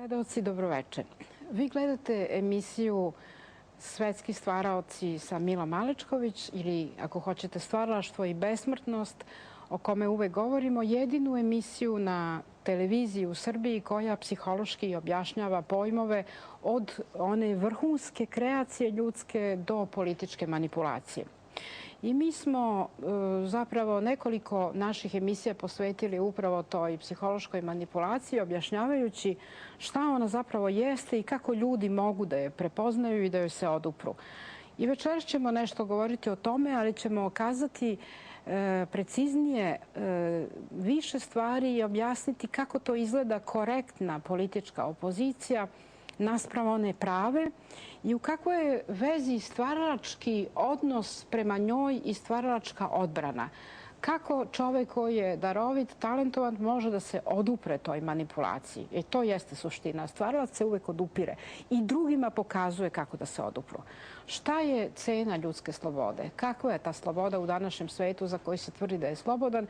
Gledaoci, dobroveče. Vi gledate emisiju Svetski stvaraoci sa Milom Malečković ili, ako hoćete, Stvaralaštvo i besmrtnost, o kome uvek govorimo, jedinu emisiju na televiziji u Srbiji koja psihološki objašnjava pojmove od one vrhunske kreacije ljudske do političke manipulacije. I mi smo zapravo nekoliko naših emisija posvetili upravo toj psihološkoj manipulaciji, objašnjavajući šta ona zapravo jeste i kako ljudi mogu da je prepoznaju i da joj se odupru. I večeras ćemo nešto govoriti o tome, ali ćemo kazati preciznije više stvari i objasniti kako to izgleda korektna politička opozicija naspram one prave i u kakvoj je vezi stvaralački odnos prema njoj i stvaralačka odbrana. Kako čovek koji je darovit, talentovan, može da se odupre toj manipulaciji. I to jeste suština. Stvaralac se uvek odupire i drugima pokazuje kako da se odupru. Šta je cena ljudske slobode? Kakva je ta sloboda u današnjem svetu za koji se tvrdi da je slobodan?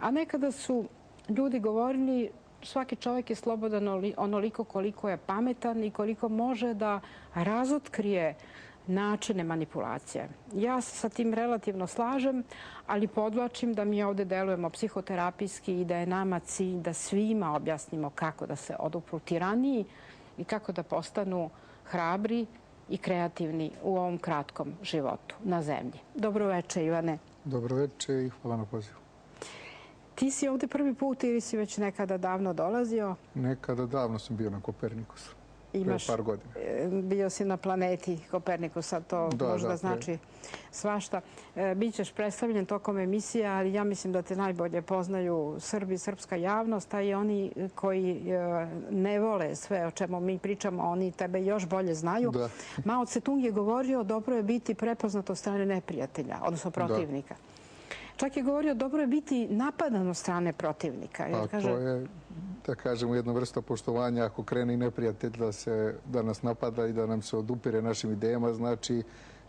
A nekada su ljudi govorili svaki čovjek je slobodan onoliko koliko je pametan i koliko može da razotkrije načine manipulacije. Ja se sa tim relativno slažem, ali podvlačim da mi ovde delujemo psihoterapijski i da je nama cilj da svima objasnimo kako da se odupru tiraniji i kako da postanu hrabri i kreativni u ovom kratkom životu na zemlji. Dobroveče, Ivane. Dobroveče i hvala na pozivu. Ti si ovde prvi put ili si već nekada davno dolazio? Nekada davno sam bio na Kopernikusu. Pre par godina. Bio si na planeti Kopernikusa, to možda znači svašta. Bićeš predstavljen tokom emisija, ali ja mislim da te najbolje poznaju Srbi, srpska javnost, a i oni koji ne vole sve o čemu mi pričamo, oni tebe još bolje znaju. Mao Tse-tung je govorio dobro je biti prepoznat od strane neprijatelja, odnosno protivnika. Čak je govorio dobro je biti napadan od strane protivnika. To je, da kažemo, jedna vrsta poštovanja. Ako krene i neprijatelj da nas napada i da nam se odupire našim idejama, znači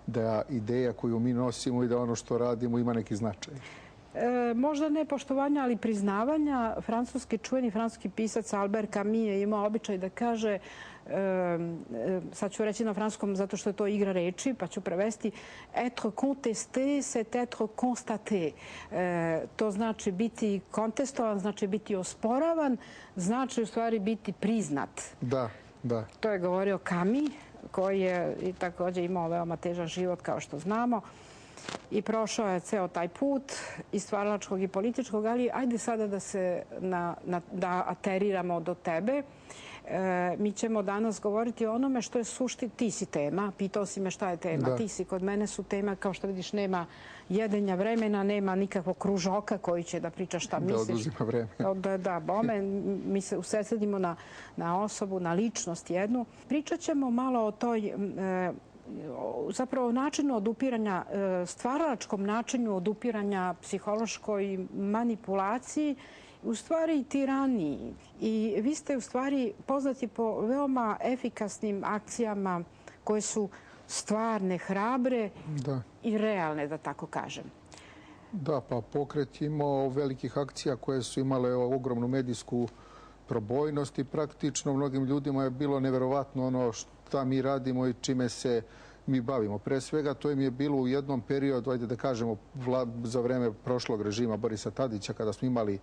da ideja koju mi nosimo i da ono što radimo ima neki značaj. Možda ne poštovanja, ali priznavanja. Čuveni francuski pisac Albert Camus je imao običaj da kaže, sad ću reći na francuskom zato što je to igra reči, pa ću prevesti, être contesté, c'est être constaté. To znači biti kontestovan, znači biti osporavan, znači u stvari biti priznat. Da. To je govorio Camus, koji je također imao veoma težak život, kao što znamo. I prošao je ceo taj put i stvaralačkog i političkog, ali ajde sada da ateriramo do tebe. Mi ćemo danas govoriti o onome što je ti si tema, pitao si me šta je tema, ti si, kod mene su tema, kao što vidiš, nema jedenja vremena, nema nikakvog kružoka koji će da priča šta misliš. Da oduzima vreme. Da, bome, mi se usredsredimo na osobu, na ličnost jednu. Pričat ćemo malo o toj zapravo načinu odupiranja, stvaralačkom načinu odupiranja psihološkoj manipulaciji, u stvari tiraniji. I vi ste u stvari poznati po veoma efikasnim akcijama koje su stvarne, hrabre i realne, da tako kažem. Da, pa pokret imao velikih akcija koje su imale ogromnu medijsku probojnost i praktično mnogim ljudima je bilo neverovatno ono šta mi radimo i čime se mi bavimo. Pre svega to im je bilo u jednom periodu, ajde da kažemo, za vreme prošlog režima Borisa Tadića, kada smo imali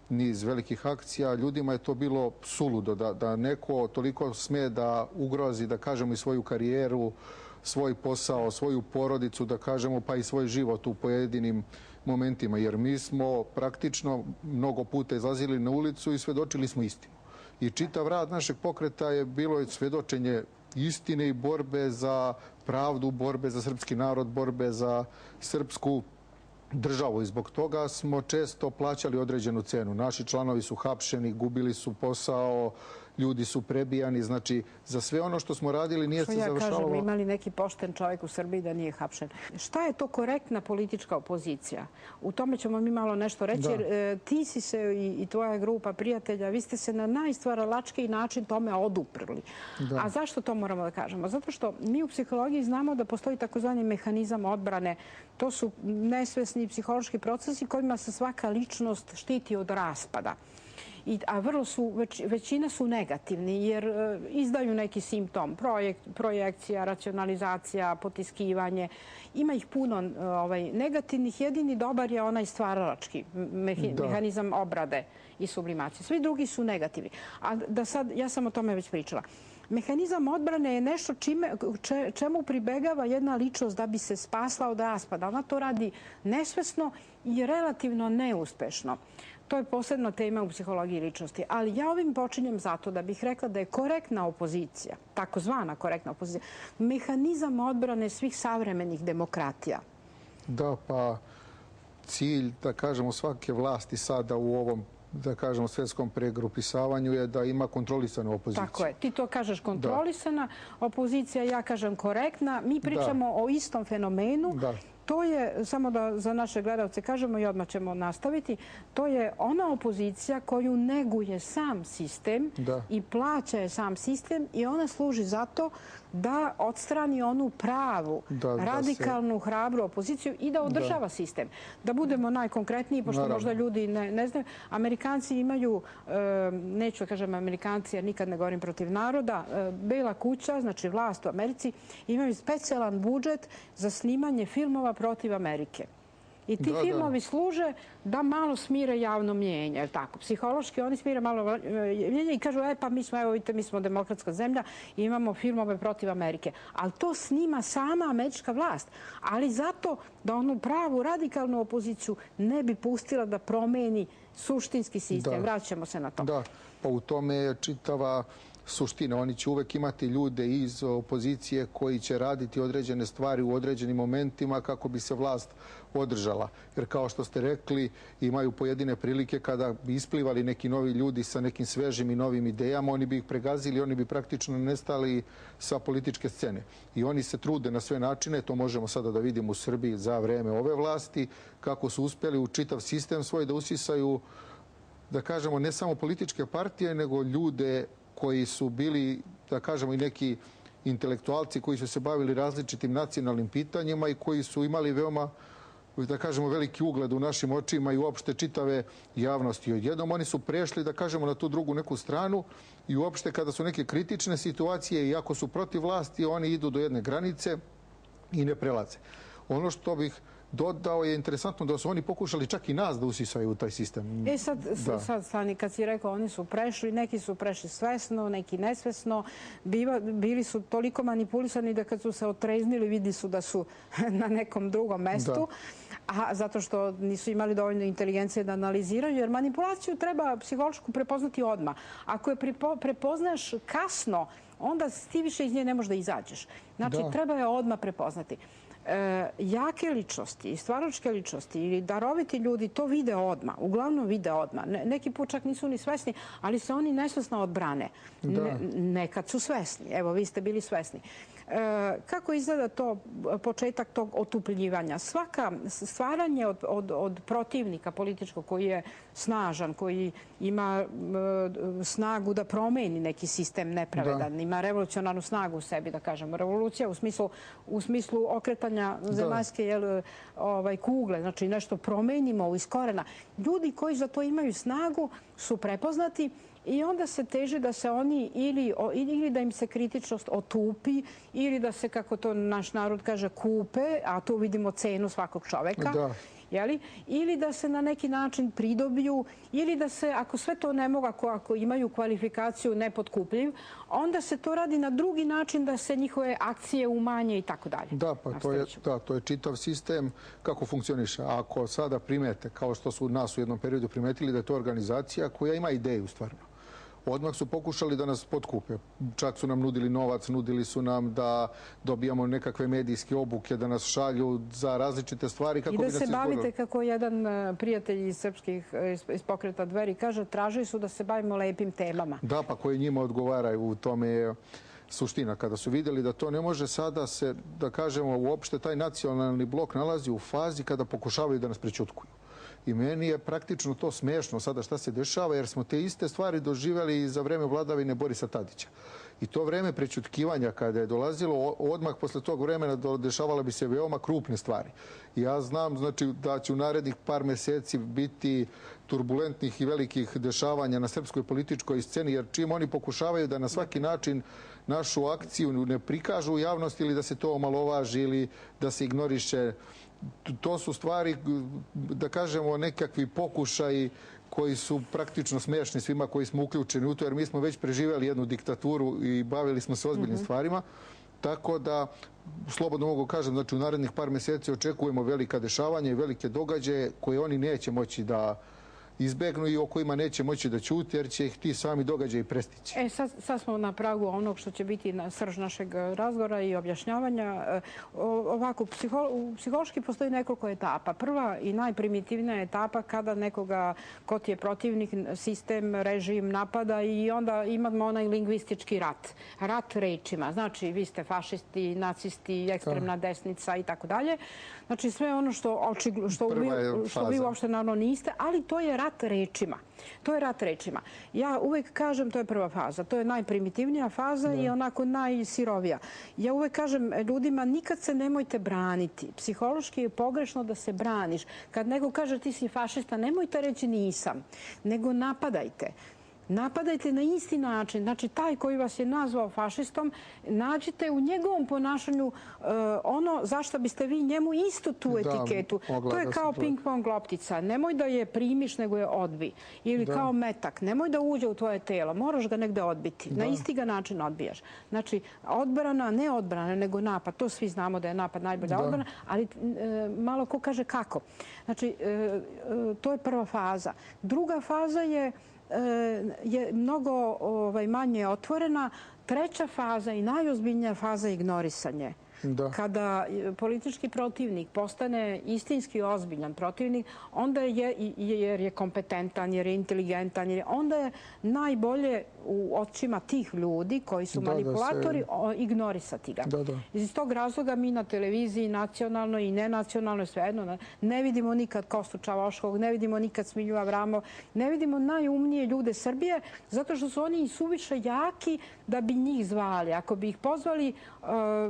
niz velikih akcija, ljudima je to bilo suludo, da neko toliko sme da ugrozi, da kažemo, i svoju karijeru, svoj posao, svoju porodicu, da kažemo, pa i svoj život u pojedinim momentima. Jer mi smo praktično mnogo puta izlazili na ulicu i svedočili smo istinu. I čitav rad našeg pokreta je bilo svedočenje istine i borbe za pravdu, borbe za srpski narod, borbe za srpsku državu. I zbog toga smo često plaćali određenu cenu. Naši članovi su hapšeni, gubili su posao, ljudi su prebijani. Znači, za sve ono što smo radili nije se završavalo. Što ja kažem, imali neki pošten čovjek u Srbiji da nije hapšen. Šta je to korektna politička opozicija? U tome ćemo mi malo nešto reći, jer ti si se i tvoja grupa prijatelja, vi ste se na najstvaralačkiji način tome oduprli. A zašto to moramo da kažemo? Zato što mi u psihologiji znamo da postoji takozvani mehanizam odbrane. To su nesvesni psihološki procesi kojima se svaka ličnost štiti od raspada. a većina su negativni jer izdaju neki simptom, projekcija, racionalizacija, potiskivanje. Ima ih puno negativnih. Jedini dobar je onaj stvaralački mehanizam obrade i sublimacije. Svi drugi su negativni. A da sad, ja sam o tome već pričala. Mehanizam odbrane je nešto čemu pribegava jedna ličnost da bi se spasla od raspada. Ona to radi nesvesno i relativno neuspešno. To je posebna tema u psihologiji ličnosti. Ali ja ovim počinjem zato da bih rekla da je korektna opozicija, takozvana korektna opozicija, mehanizam odbrane svih savremenih demokratija. Da, pa cilj, da kažemo, svake vlasti sada u ovom, da kažemo, svjetskom pregrupisavanju je da ima kontrolisanu opoziciju. Tako je. Ti to kažeš kontrolisana opozicija, ja kažem korektna. Mi pričamo o istom fenomenu. To je, samo da za naše gledalce kažemo i odmah ćemo nastaviti, to je ona opozicija koju neguje sam sistem i plaća je sam sistem i ona služi zato da odstrani onu pravu, radikalnu, hrabru opoziciju i da održava sistem. Da budemo najkonkretniji, pošto možda ljudi ne znaju, Amerikanci imaju, neću da kažem Amerikanci jer nikad ne govorim protiv naroda, Bela kuća, znači vlast u Americi, imaju specijalan budžet za snimanje filmova protiv Amerike. I ti filmovi služe da malo smire javno mnijenje, je tako? Psihološki oni smire malo mnijenje i kažu, pa mi smo, evo vidite, mi smo demokratska zemlja i imamo filmove protiv Amerike. Ali to snima sama američka vlast. Ali zato da onu pravu radikalnu opoziciju ne bi pustila da promeni suštinski sistem. Vraćamo se na to. Da, pa u tome je čitava suština. Oni će uvek imati ljude iz opozicije koji će raditi određene stvari u određenim momentima kako bi se vlast održala. Jer kao što ste rekli, imaju pojedine prilike kada bi isplivali neki novi ljudi sa nekim svežim i novim idejama, oni bi ih pregazili, oni bi praktično nestali sa političke scene. I oni se trude na sve načine, to možemo sada da vidimo u Srbiji za vreme ove vlasti, kako su uspjeli u čitav sistem svoj da usisaju, da kažemo, ne samo političke partije, nego ljude koji su bili, da kažemo, i neki intelektualci koji su se bavili različitim nacionalnim pitanjima i koji su imali veoma, da kažemo, veliki ugled u našim očima i uopšte čitave javnosti. Odjednom oni su prešli, da kažemo, na tu drugu neku stranu i uopšte kada su neke kritične situacije i ako su protiv vlasti, oni idu do jedne granice i ne prelaze. Ono što bih dodao je interesantno da su oni pokušali čak i nas da usisaju u taj sistem. Sad, Stani, kad si rekao, oni su prešli, neki su prešli svesno, neki nesvesno. Bili su toliko manipulisani da kad su se otreznili vidi su da su na nekom drugom mestu. Zato što nisu imali dovoljno inteligencije da analiziraju, jer manipulaciju treba psihološku prepoznati odmah. Ako je prepoznaš kasno, onda ti više iz nje ne možeš da izađeš. Znači, treba je odmah prepoznati. Jake ličnosti i stvaralačke ličnosti ili daroviti ljudi to vide odmah, uglavnom vide odmah. Neki put čak nisu ni svesni, ali se oni nesvesno odbrane. Nekad su svesni. Evo, vi ste bili svesni. Kako izgleda to početak tog otupljivanja? Svaka stvaranje od protivnika političkog koji je snažan, koji ima snagu da promeni neki sistem nepravedan, ima revolucionarnu snagu u sebi, da kažemo. Revolucija u smislu okretanja zemaljske kugle, znači nešto promenimo iz korena. Ljudi koji za to imaju snagu su prepoznati i onda se teže da se oni ili da im se kritičnost otupi ili da se, kako to naš narod kaže, kupe, a tu vidimo cenu svakog čoveka, ili da se na neki način pridobiju, ili da se, ako sve to ne mogu, ako imaju kvalifikaciju nepotkupljiv, onda se to radi na drugi način da se njihove akcije umanje i tako dalje. Da, pa to je čitav sistem kako funkcioniše. Ako sada primete, kao što su nas u jednom periodu primetili, da je to organizacija koja ima ideju stvarno. Odmah su pokušali da nas potkupe. Čak su nam nudili novac, nudili su nam da dobijamo nekakve medijske obuke, da nas šalju za različite stvari. I da se bavite, kako jedan prijatelj iz pokreta Dveri kaže, tražili su da se bavimo lepim temama. Da, pa koji njima odgovaraju, u tome je suština. Kada su vidjeli da to ne može sada se, da kažemo, uopšte taj nacionalni blok nalazi u fazi kada pokušavaju da nas prećutkuju. I meni je praktično to smešno sada šta se dešava, jer smo te iste stvari doživjeli za vreme vladavine Borisa Tadića. I to vreme prećutkivanja kada je dolazilo, odmah posle tog vremena dešavala bi se veoma krupne stvari. Ja znam, znači, da će u narednih par meseci biti turbulentnih i velikih dešavanja na srpskoj političkoj sceni, jer čim oni pokušavaju da na svaki način našu akciju ne prikažu u javnosti ili da se to omalovaži ili da se ignoriše, to su stvari, da kažemo, nekakvi pokušaji koji su praktično smešni svima koji smo uključeni u to, jer mi smo već preživjeli jednu diktaturu i bavili smo se ozbiljnim stvarima. Tako da, slobodno mogu kažem, znači u narednih par meseci očekujemo velika dešavanja i velike događaje koje oni neće moći da izbegnu i o kojima neće moći da ćute, jer će ih ti sami događaji prestići. Sad smo na pragu onog što će biti srž našeg razgovora i objašnjavanja. Ovako, psihološki postoji nekoliko etapa. Prva i najprimitivnija etapa kada nekoga ko ti je protivnik, sistem, režim napada i onda imamo onaj lingvistički rat. Rat rečima. Znači, vi ste fašisti, nacisti, ekstremna desnica i tako dalje. Znači, sve ono što vi uopšte naravno niste, ali to je rat rečima. To je rat rečima. Ja uvek kažem, to je prva faza. To je najprimitivnija faza i onako najsirovija. Ja uvek kažem ljudima, nikad se nemojte braniti. Psihološki je pogrešno da se braniš. Kad neko kaže ti si fašista, nemojte reći nisam, nego napadajte. Napadajte na isti način. Znači, taj koji vas je nazvao fašistom, nađite u njegovom ponašanju ono zašto biste vi njemu istu tu etiketu. To je kao ping-pong loptica. Nemoj da je primiš, nego je odbi. Ili kao metak. Nemoj da uđe u tvoje telo. Moraš ga negde odbiti. Na isti ga način odbijaš. Znači, odbrana, ne odbrana, nego napad. To svi znamo da je napad najbolja odbrana, ali malo ko kaže kako. Znači, to je prva faza. Druga faza je mnogo manje otvorena. Treća faza i najozbiljnija faza je ignorisanje. Kada politički protivnik postane istinski ozbiljan protivnik, onda jer je kompetentan, jer je inteligentan, onda je najbolje u očima tih ljudi koji su manipulatori ignorisati ga. Iz tog razloga mi na televiziji, nacionalnoj i nenacionalnoj, svejedno, ne vidimo nikad Kostu Čavoškog, ne vidimo nikad Smilju Avramov, ne vidimo najumnije ljude Srbije, zato što su oni suviše jaki da bi njih zvali. Ako bi ih pozvali,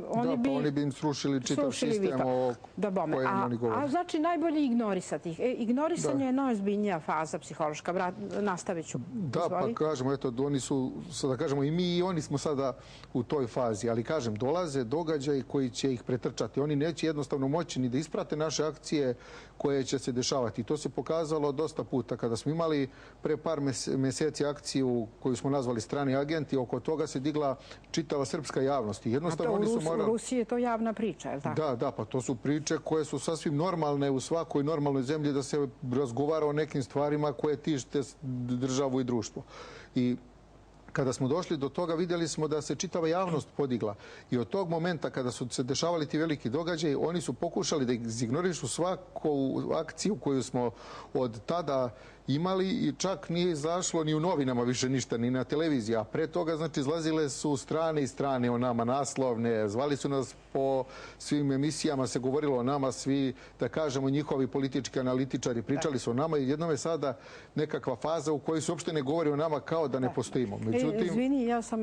oni bi im srušili čitav sistem o kojem oni govore. A znači najbolje ignorisati ih. Ignorisanje je najozbiljnija faza psihološka. Nastavit ću. Da, pa kažemo, eto, oni su, da kažemo, i mi i oni smo sada u toj fazi. Ali kažem, dolaze događaji koji će ih pretrčati. Oni neće jednostavno moći ni da isprate naše akcije koje će se dešavati. To se pokazalo dosta puta. Kada smo imali pre par meseci akciju koju smo nazvali Strani agenti, oko toga se digla čitava srpska javnost. U Rusiji je to javna priča, je li tako? Da, pa to su priče koje su sasvim normalne u svakoj normalnoj zemlji da se razgovara o nekim stvarima koje tište državu i društvo. I kada smo došli do toga, vidjeli smo da se čitava javnost podigla. I od tog momenta, kada su se dešavali ti veliki događaji, oni su pokušali da izignorišu svaku akciju koju smo od tada imali i čak nije izašlo ni u novinama više ništa, ni na televiziji. A pre toga, znači, izlazile su strane i strane o nama, naslovne, zvali su nas po svim emisijama, se govorilo o nama, svi, da kažemo, njihovi politički analitičari pričali su o nama i jednom je sada nekakva faza u kojoj se uopšte ne govori o nama kao da ne postojimo. Izvini, ja sam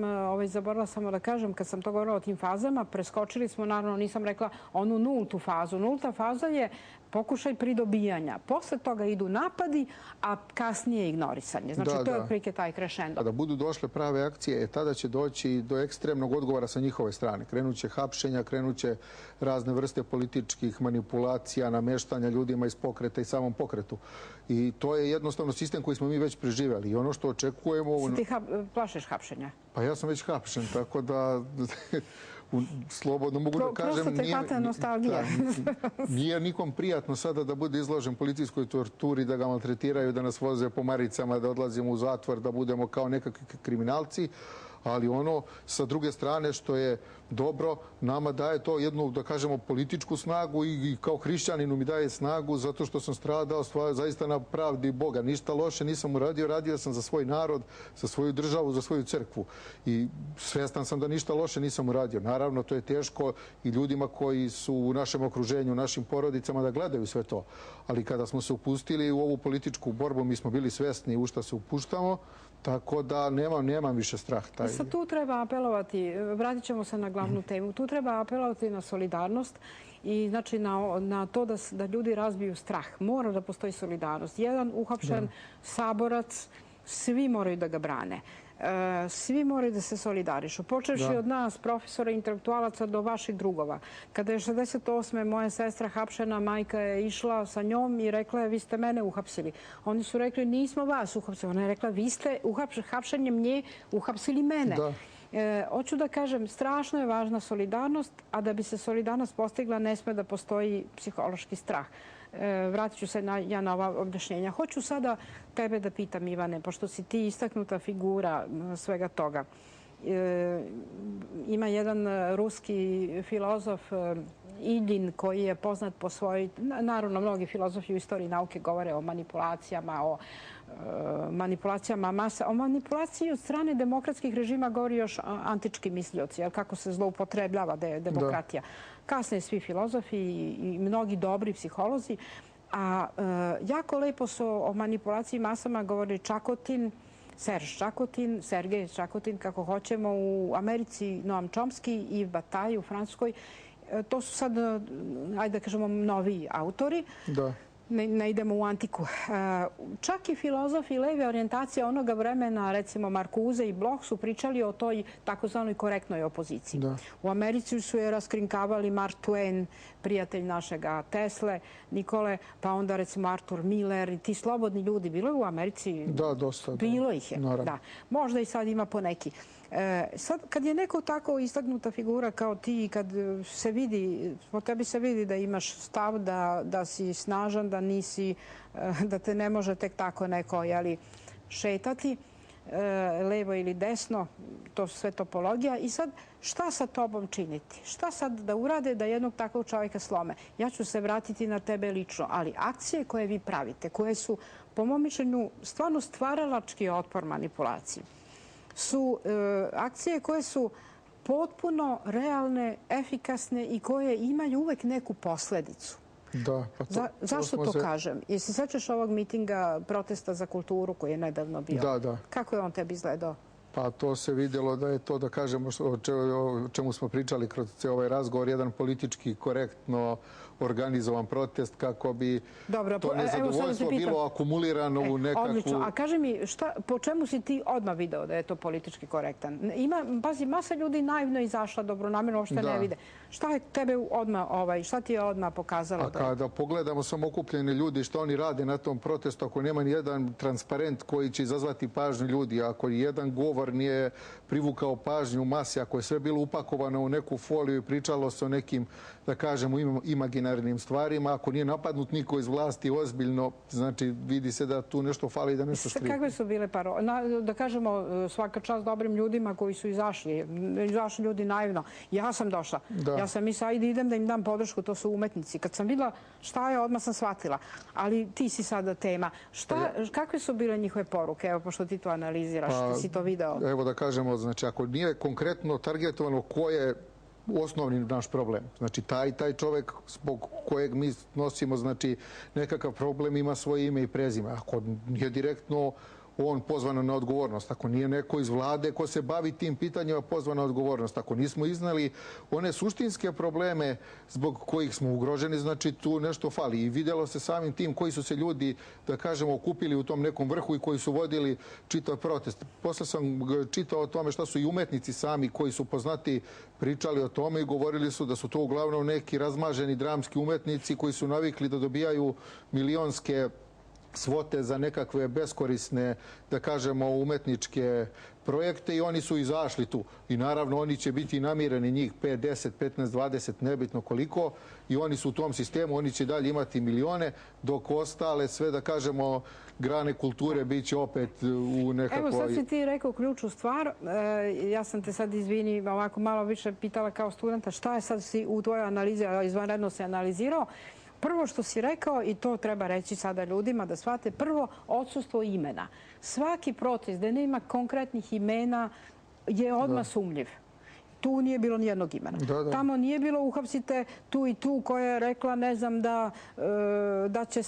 zaboravila samo da kažem, kad sam to govorila o tim fazama, preskočili smo, naravno, nisam rekla onu nultu fazu. Nulta faza je pokušaj pridobijanja. Posle toga idu napadi, a kasnije ignorisanje. Znači, to je otprilike taj krešendo. Kada budu došle prave akcije, tada će doći do ekstremnog odgovora sa njihove strane. Krenuće hapšenja, krenuće razne vrste političkih manipulacija, nameštanja ljudima iz pokreta i samom pokretu. I to je jednostavno sistem koji smo mi već preživjeli. I ono što očekujemo... Si ti plašiš hapšenja? Pa ja sam već hapšen, tako da... Slobodno mogu da kažem, nije nikom prijatno sada da bude izložen policijskoj torturi, da ga maltretiraju, da nas voze po maricama, da odlazimo u zatvor, da budemo kao nekakvi kriminalci, ali ono sa druge strane što je dobro, nama daje to jednu, da kažemo, političku snagu i kao hrišćaninu mi daje snagu zato što sam stradao zaista na pravdi Boga. Ništa loše nisam uradio, radio sam za svoj narod, za svoju državu, za svoju crkvu. I svjestan sam da ništa loše nisam uradio. Naravno, to je teško i ljudima koji su u našem okruženju, u našim porodicama da gledaju sve to. Ali kada smo se upustili u ovu političku borbu, mi smo bili svjesni u šta se upuštamo, tako da nemam više strah. Sad tu treba apelovati, vratit ćemo se na glavnu temu, tu treba apelovati na solidarnost i znači na to da ljudi razbiju strah. Mora da postoji solidarnost. Jedan uhapšen saborac, svi moraju da ga brane. Svi moraju da se solidarišu. Počevši od nas, profesora, intelektualaca, do vaših drugova. Kada je 68. moja sestra hapšena, majka je išla sa njom i rekla je, vi ste mene uhapsili. Oni su rekli, nismo vas uhapsili. Ona je rekla, vi ste hapšenjem nje uhapsili mene. Hoću da kažem, strašno je važna solidarnost, a da bi se solidarnost postigla, ne sme da postoji psihološki strah. Vratit ću se ja na ova objašnjenja. Hoću sada tebe da pitam, Ivane, pošto si ti istaknuta figura svega toga. Ima jedan ruski filozof Iljin koji je poznat po svojoj... Naravno, mnogi filozofi u istoriji nauke govore o manipulacijama masa. O manipulaciji od strane demokratskih režima govori još antički mislioci, kako se zloupotrebljava demokratija. Kasnije svi filozofi i mnogi dobri psiholozi. A jako lepo su o manipulaciji masama govori Sergej Čakotin, kako hoćemo, u Americi Noam Chomsky i Bataille u Francuskoj. To su sad, ajde da kažemo, noviji autori. Ne idemo u antiku. Čak i filozofi leve orijentacije onoga vremena, recimo Marcuse i Bloch, su pričali o toj takozvanoj korektnoj opoziciji. U Americi su je raskrinkavali Mark Twain, prijatelj našega Tesle, Nikole, pa onda recimo Arthur Miller i ti slobodni ljudi. Bilo je u Americi? Da, dosta. Bilo ih je, da. Možda i sad ima poneki. Sad, kad je neko tako istaknuta figura kao ti, kad se vidi, po tebi se vidi da imaš stav, da si snažan, da te ne može tek tako neko šetati, levo ili desno, to su sve topologija. I sad, šta sa tobom činiti? Šta sad da urade da jednog takvog čovjeka slome? Ja ću se vratiti na tebe lično, ali akcije koje vi pravite, koje su, po mom mišljenju, stvarno stvaralački otpor manipulaciji, su akcije koje su potpuno realne, efikasne i koje imaju uvek neku posledicu. Zašto to kažem? Jesi sećaš ovog mitinga protesta za kulturu koji je nedavno bio? Da. Kako je on tebi izgledao? Pa to se vidjelo da je to, da kažemo, o čemu smo pričali kroz ovaj razgovor, jedan politički korektno organizovan protest kako bi to nezadovoljstvo bilo akumulirano u nekakvu... Odlično. A kaži mi, po čemu si ti odmah video da je to politički korektan? Pazi, masa ljudi naivno izašla, dobronamjerno, uopšte ne vide. Šta je tebe odmah, šta ti je odmah pokazalo? A kada pogledamo samo okupljene ljudi, što oni rade na tom protestu, ako nema ni jedan transparent koji će izazvati pažnju ljudi, ako jedan govor nije privukao pažnju masi, ako je sve bilo upakovano u neku foliju i pričalo se o nekim, da kažemo, imaginarnim stvarima, ako nije napadnut niko iz vlasti ozbiljno, znači vidi se da tu nešto fali i da nešto štripi. Kakve su bile parole? Da kažemo, svaka čast dobrim ljudima koji su izašli ljudi naivno. Ja sam došla. Ja sam mislila, ajde idem da im dam podršku, to su umetnici. Kad sam videla šta je, odmah sam shvatila. Ali ti si sada tema. Kakve su bile njihove poruke? Evo, pošto ti to analiziraš, ti si to video. Evo da kažemo, znači ako nije konkretno targetovano ko je osnovni naš problem. Znači, taj čovjek zbog kojeg mi nosimo, znači, nekakav problem ima svoje ime i prezime. Ako nije direktno on pozvan na odgovornost, ako nije neko iz vlade ko se bavi tim pitanjima pozvan na odgovornost, ako nismo iznali one suštinske probleme zbog kojih smo ugroženi, znači tu nešto fali. I vidjelo se samim tim koji su se ljudi, da kažemo, okupili u tom nekom vrhu i koji su vodili čitav protest. Posle sam čitao o tome šta su i umetnici sami koji su poznati pričali o tome i govorili su da su to uglavnom neki razmaženi dramski umetnici koji su navikli da dobijaju milionske svote za nekakve beskorisne, da kažemo, umetničke projekte i oni su izašli tu. I naravno oni će biti namireni, njih 5, 10, 15, 20, nebitno koliko, i oni su u tom sistemu, oni će dalje imati milione, dok ostale sve, da kažemo, grane kulture bit će opet u nekakvoj... Evo, sad si ti rekao ključnu stvar. Ja sam te sad, izvini, ovako malo više pitala kao studenta šta je sad si u tvojoj analizi, izvanredno se analizirao. Prvo što si rekao, i to treba reći sada ljudima da shvate, prvo, odsustvo imena. Svaki protest gde nema konkretnih imena je odmah sumnjiv. Tu nije bilo nijednog imena. Tamo nije bilo uhapsite tu i tu koja je rekla, ne znam,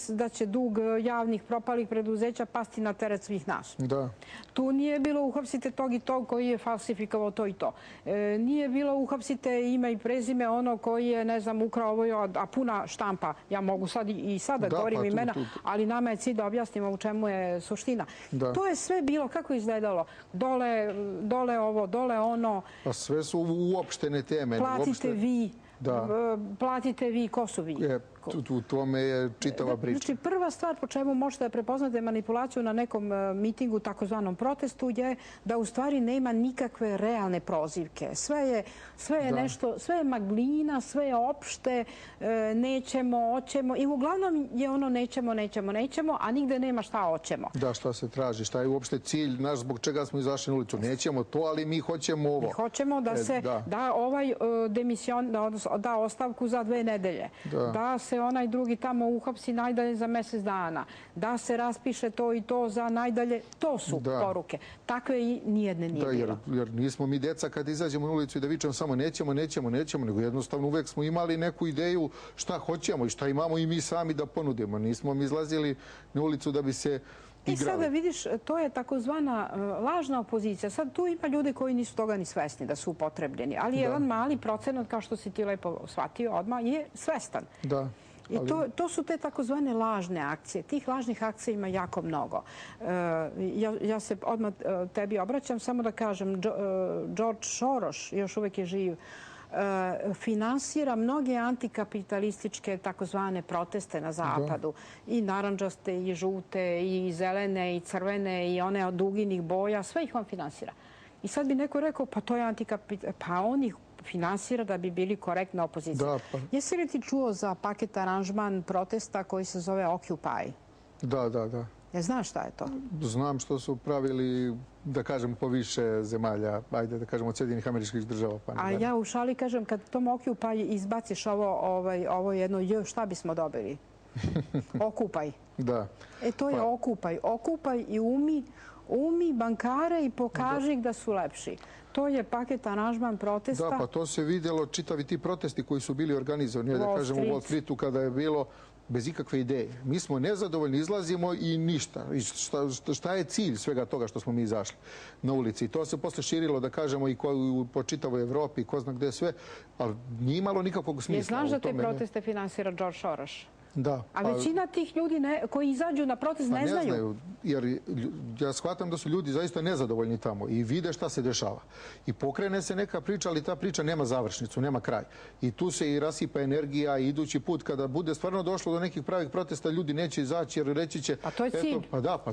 da će dug javnih propalih preduzeća pasti na teret svih nas. Tu nije bilo uhapsite tog i tog koji je falsifikovao to i to. Nije bilo uhapsite ime i prezime ono koji je, ne znam, ukrao ovo, a puna štampa. Ja mogu sad i sada govorim imena, ali nama je cilj da objasnimo u čemu je suština. To je sve bilo, kako je izgledalo? Dole ovo, dole ono. Pa sve su uopštene teme. Platite vi, ko su vi? U tome je čitava priča. Znači, prva stvar po čemu možete da prepoznate manipulaciju na nekom mitingu, takozvanom protestu, je da u stvari nema nikakve realne prozivke. Sve je nešto, sve je maglina, sve je opšte, nećemo, hoćemo. I uglavnom je ono nećemo, a nigde nema šta hoćemo. Da, šta se traži, šta je uopšte cilj naš zbog čega smo izašli na ulicu. Nećemo to, ali mi hoćemo ovo. Mi hoćemo da se da ovaj demisijon, da ostavku za 2 nedelje. Da se onaj drugi tamo uhapsi najdalje za mjesec dana. Da se raspiše to i to za najdalje. To su poruke. Takve i nijedne nije bilo. Jer nismo mi deca kad izađemo na ulicu i da vičemo samo nećemo, nego jednostavno uvek smo imali neku ideju šta hoćemo i šta imamo i mi sami da ponudimo. Nismo mi izlazili na ulicu da bi se i sada vidiš, to je takozvana lažna opozicija. Sad tu ima ljudi koji nisu toga ni svesni da su upotrebljeni, ali jedan mali procenat, kao što si ti lepo shvatio odmah, je svestan. I to su te takozvane lažne akcije. Tih lažnih akcija ima jako mnogo. Ja se odmah tebi obraćam, samo da kažem, George Soros, još uvek je živ, finansira mnoge antikapitalističke takozvane proteste na zapadu. I naranđaste, i žute, i zelene, i crvene, i one od duginih boja. Sve ih on finansira. I sad bi neko rekao, pa to je antikapitalizam. Pa on ih finansira da bi bili korektna opozicija. Jesi li ti čuo za paket aranžman protesta koji se zove Occupy? Da. Znaš šta je to? Znam što su pravili, da kažem, po više zemalja, ajde da kažem, od Sjedinjenih Američkih Država. A ja u šali kažem, kad tom Occupy izbaciš ovo jedno, šta bismo dobili? Okupaj. To je okupaj. Okupaj i umi bankare i pokaži ih da su lepši. To je paket aranžman protesta. Da, pa to se vidjelo, čitavi ti protesti koji su bili organizovani, da kažem, u Wall Streetu kada je bilo bez ikakve ideje. Mi smo nezadovoljni, izlazimo i ništa. Šta je cilj svega toga što smo mi izašli na ulici? I to se posle širilo, da kažemo, i po čitavoj Evropi, ko zna gde sve, ali nije imalo nikakvog smisla. Ne znaš da te proteste finansira George Soros? Da. A većina tih ljudi koji izađu na protest ne znaju. Ne znaju, jer ja shvatam da su ljudi zaista nezadovoljni tamo i vide šta se dešava. I pokrene se neka priča, ali ta priča nema završnicu, nema kraj. I tu se i rasipa energija i idući put kada bude stvarno došlo do nekih pravih protesta, ljudi neće izaći jer reći će... A to je cilj. Pa da, pa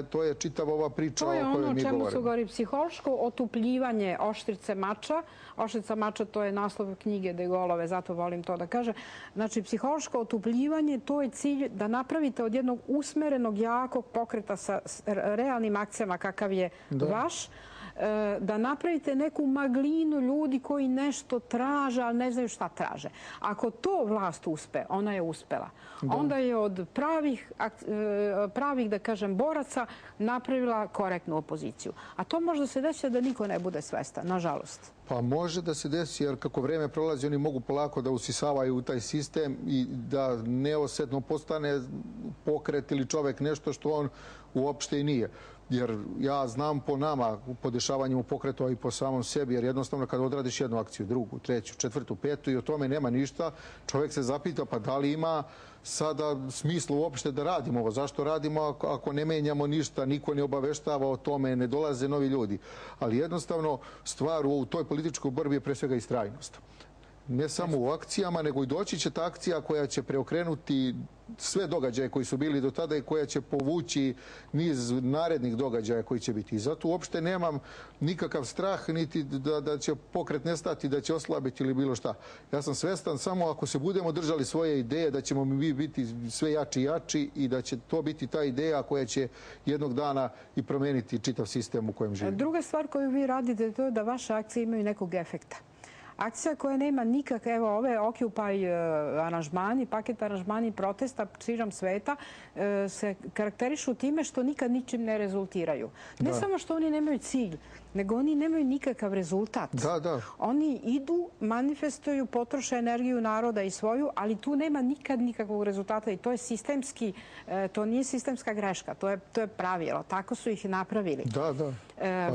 to je čitava ova priča o kojoj mi govorimo. To je ono o čemu se govori psihološko otupljivanje oštrice mača. Oštrica mača, to je naslov knjige De Gaulleove, zato volim to da kažem. Znači, psihološko otupljivanje, to je cilj da napravite od jednog usmerenog, jakog pokreta sa realnim akcijama kakav je vaš, da napravite neku maglinu ljudi koji nešto traže, ali ne znaju šta traže. Ako to vlast uspe, ona je uspela. Onda je od pravih, da kažem, boraca napravila korektnu opoziciju. A to može da se desi da niko ne bude svestan, nažalost. Pa može da se desi, jer kako vreme prolazi, oni mogu polako da usisavaju u taj sistem i da neosetno postane pokret ili čovek nešto što on uopšte i nije. Jer ja znam po nama, po dešavanjima u pokretu, a i po samom sebi, jer jednostavno kad odradiš jednu akciju, drugu, treću, četvrtu, petu i o tome nema ništa, čovjek se zapita pa da li ima sada smisla uopšte da radimo ovo. Zašto radimo ako ne menjamo ništa, niko ne obaveštava o tome, ne dolaze novi ljudi. Ali jednostavno stvar u toj političkoj borbi je pre svega istrajnost. Ne samo u akcijama, nego i doći će ta akcija koja će preokrenuti sve događaje koji su bili do tada i koja će povući niz narednih događaja koji će biti. I zato uopšte nemam nikakav strah niti da će pokret nestati, da će oslabiti ili bilo šta. Ja sam svestan samo ako se budemo držali svoje ideje da ćemo mi biti sve jači i jači i da će to biti ta ideja koja će jednog dana i promeniti čitav sistem u kojem živimo. Druga stvar koju vi radite to je da vaše akcije imaju nekog efekta. Akcija koja nema nikak, evo ove Occupy aranžmani, paket aranžmani protesta širom sveta se karakterišu time što nikad ničim ne rezultiraju. Ne samo što oni nemaju cilj, nego oni nemaju nikakav rezultat. Oni idu, manifestuju, potroše energiju naroda i svoju, ali tu nema nikad nikakvog rezultata i to je sistemski, to nije sistemska greška, to je pravilo. Tako su ih napravili.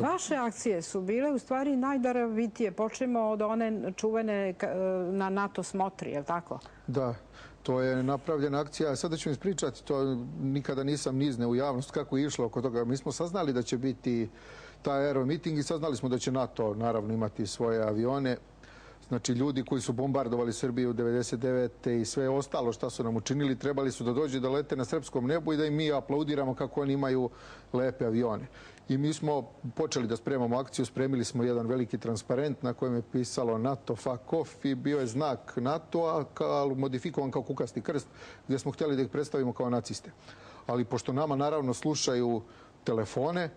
Vaše akcije su bile u stvari najdarovitije. Počnemo od one čuvene na NATO smotri, je li tako? Da. To je napravljena akcija. Sada ću vam ispričati, to nikada nisam ni izneo u javnost kako je išlo oko toga. Mi smo saznali da će biti taj aeromiting i saznali smo da će NATO naravno imati svoje avione. Znači, ljudi koji su bombardovali Srbiju 1999. i sve ostalo što su nam učinili, trebali su da dođu da lete na srpskom nebu i da im mi aplaudiramo kako oni imaju lepe avione. I mi smo počeli da spremamo akciju, spremili smo jedan veliki transparent na kojem je pisalo NATO fuck off i bio je znak NATO-a modifikovan kao kukasti krst gdje smo htjeli da ih predstavimo kao naciste. Ali pošto nama naravno slušaju telefone,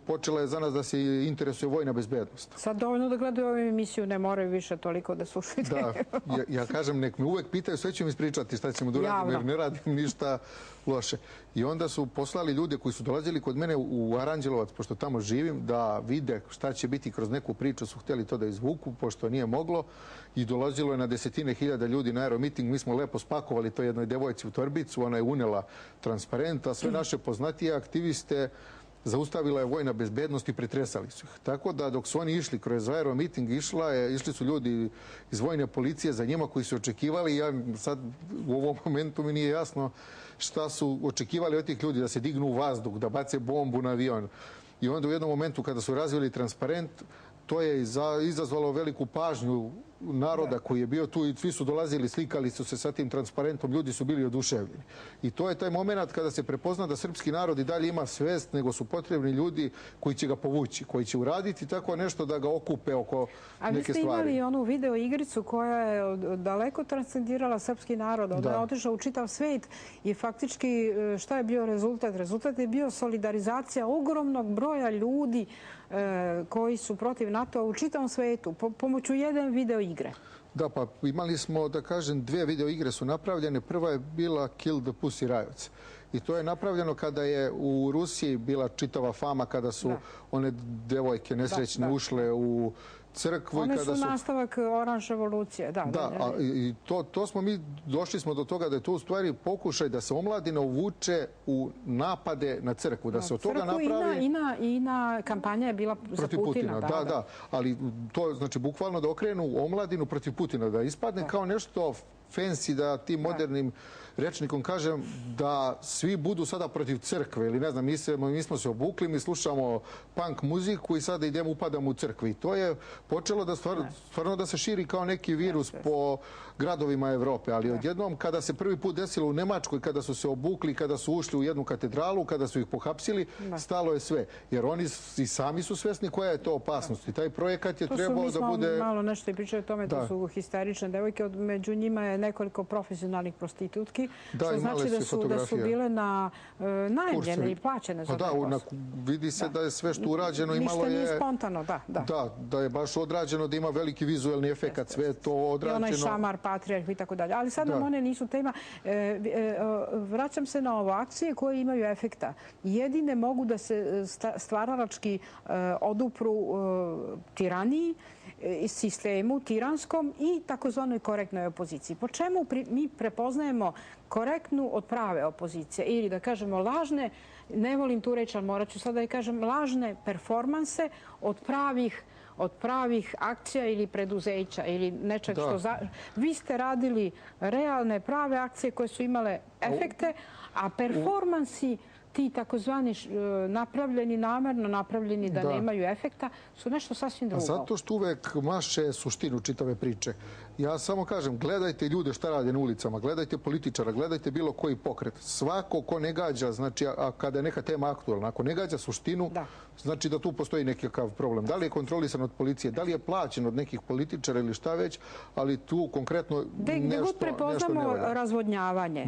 počela je za nas da se interesuje vojna bezbednost. Sad dovoljno da gledaju ovu emisiju, ne moraju više toliko da slušaju. Da, ja kažem, nek me uvek pitaju, sve ću mi ispričati šta ćemo da uradim, jer ne radim ništa loše. I onda su poslali ljude koji su dolazili kod mene u Aranđelovac, pošto tamo živim, da vide šta će biti kroz neku priču, su htjeli to da izvuku, pošto nije moglo. I dolazilo je na desetine hiljada ljudi na aeromiting. Mi smo lepo spakovali to jednoj devojci u torbicu, ona je unela transparent, a sve naše poznatije aktiviste zaustavila je vojna bezbednost i pretresali su ih. Tako da dok su oni išli kroz aeromiting, išli su ljudi iz vojne policije za njima koji su očekivali. Ja sad u ovom momentu mi nije jasno šta su očekivali od tih ljudi, da se dignu u vazduh, da bace bombu na avion. I onda u jednom momentu kada su razvili transparent, to je izazvalo veliku pažnju naroda koji je bio tu i svi su dolazili, slikali su se sa tim transparentom, ljudi su bili oduševljeni. I to je taj moment kada se prepozna da srpski narod i dalje ima svest, nego su potrebni ljudi koji će ga povući, koji će uraditi tako nešto da ga okupe oko neke stvari. A vi ste imali onu video igricu koja je daleko transcendirala srpski narod, ona je otišla u čitav svet i faktički šta je bio rezultat? Rezultat je bio solidarizacija ogromnog broja ljudi koji su protiv NATO-a u čitavom svetu pomoću jedan video igre. Da, pa imali smo, da kažem, dve video igre su napravljene. Prva je bila Kill the Pussy Riots. I to je napravljeno kada je u Rusiji bila čitava fama, kada su one devojke nesrećne ušle u crkvu. One su nastavak oranž revolucije. Da, i to smo mi, došli smo do toga da je to u stvari pokušaj da se omladina uvuče u napade na crkvu, da se od toga napravi... I na kampanja je bila za Putina. Da, ali to znači bukvalno da okrenu omladinu protiv Putina, da ispadne kao nešto fancy, da tim modernim rečnikom kažem da svi budu sada protiv crkve ili ne znam, mi smo se obukli, mi slušamo punk muziku i sada idemo, upadamo u crkvi. To je počelo da stvarno da se širi kao neki virus po gradovima Evrope, ali odjednom kada se prvi put desilo u Nemačkoj, kada su se obukli, kada su ušli u jednu katedralu, kada su ih pohapsili, stalo je sve. Jer oni i sami su svesni koja je to opasnost. I taj projekat je trebao da bude... Mi smo malo nešto i pričali o tome, to su histerične devojke, među njima je nekoliko profesionalnih prostitutki, što znači da su bile najemljene i plaćene za taj posao. Vidi se da je sve što urađeno imalo je... Ništa nije spontano, da. Da je baš odrađeno, da ima veliki vizuelni efekat, sve je to odrađeno. I onaj šamar, patrijarh i tako dalje. Ali sad nam one nisu tema. Vraćam se na ovo, akcije koje imaju efekta. Jedine mogu da se stvaralački odupru tiraniji, sistemu tiranskom i takozvanoj korektnoj opoziciji. Po čemu mi prepoznajemo korektnu od prave opozicije ili da kažemo lažne, ne volim tu reći, ali morat ću sada da kažem, lažne performanse od pravih akcija ili preduzeća ili nečeg što... Vi ste radili realne, prave akcije koje su imale efekte, a performansi ti takozvani napravljeni, namerno napravljeni da nemaju efekta, su nešto sasvim drugo. Zato što uvek maše suštinu čitave priče. Ja samo kažem, gledajte ljude šta rade na ulicama, gledajte političara, gledajte bilo koji pokret. Svako ko ne gađa, znači, a kada je neka tema aktualna, ako ne gađa suštinu, znači da tu postoji nekakav problem. Da li je kontrolisan od policije, da li je plaćen od nekih političara ili šta već, ali tu konkretno nešto ne valja. Prepoznamo razvodnjavanje.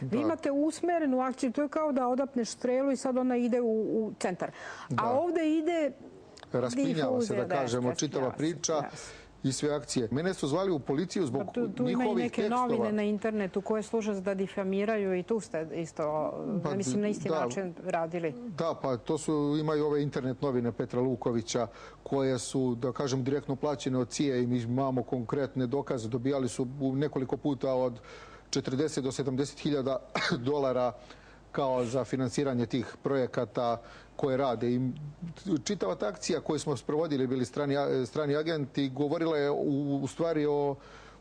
Vi imate usmerenu akciju, to je kao da odapneš strelu i sad ona ide u centar. A ovde ide raspinjava se, da kažemo, čitava priča i sve akcije. Mene su zvali u policiju zbog njihovih tekstova. Tu ima i neke novine na internetu koje služe da difamiraju i tu ste isto, mislim, na isti način radili. Da, pa to su, imaju ove internet novine Petra Lukovića koje su, da kažem, direktno plaćene od CIA i mi imamo konkretne dokaze. Dobijali su nekoliko puta od 40 do 70.000 dolara kao za finansiranje tih projekata koje rade. I čitava ta akcija koju smo sprovodili, bili strani agenti, govorila je u stvari o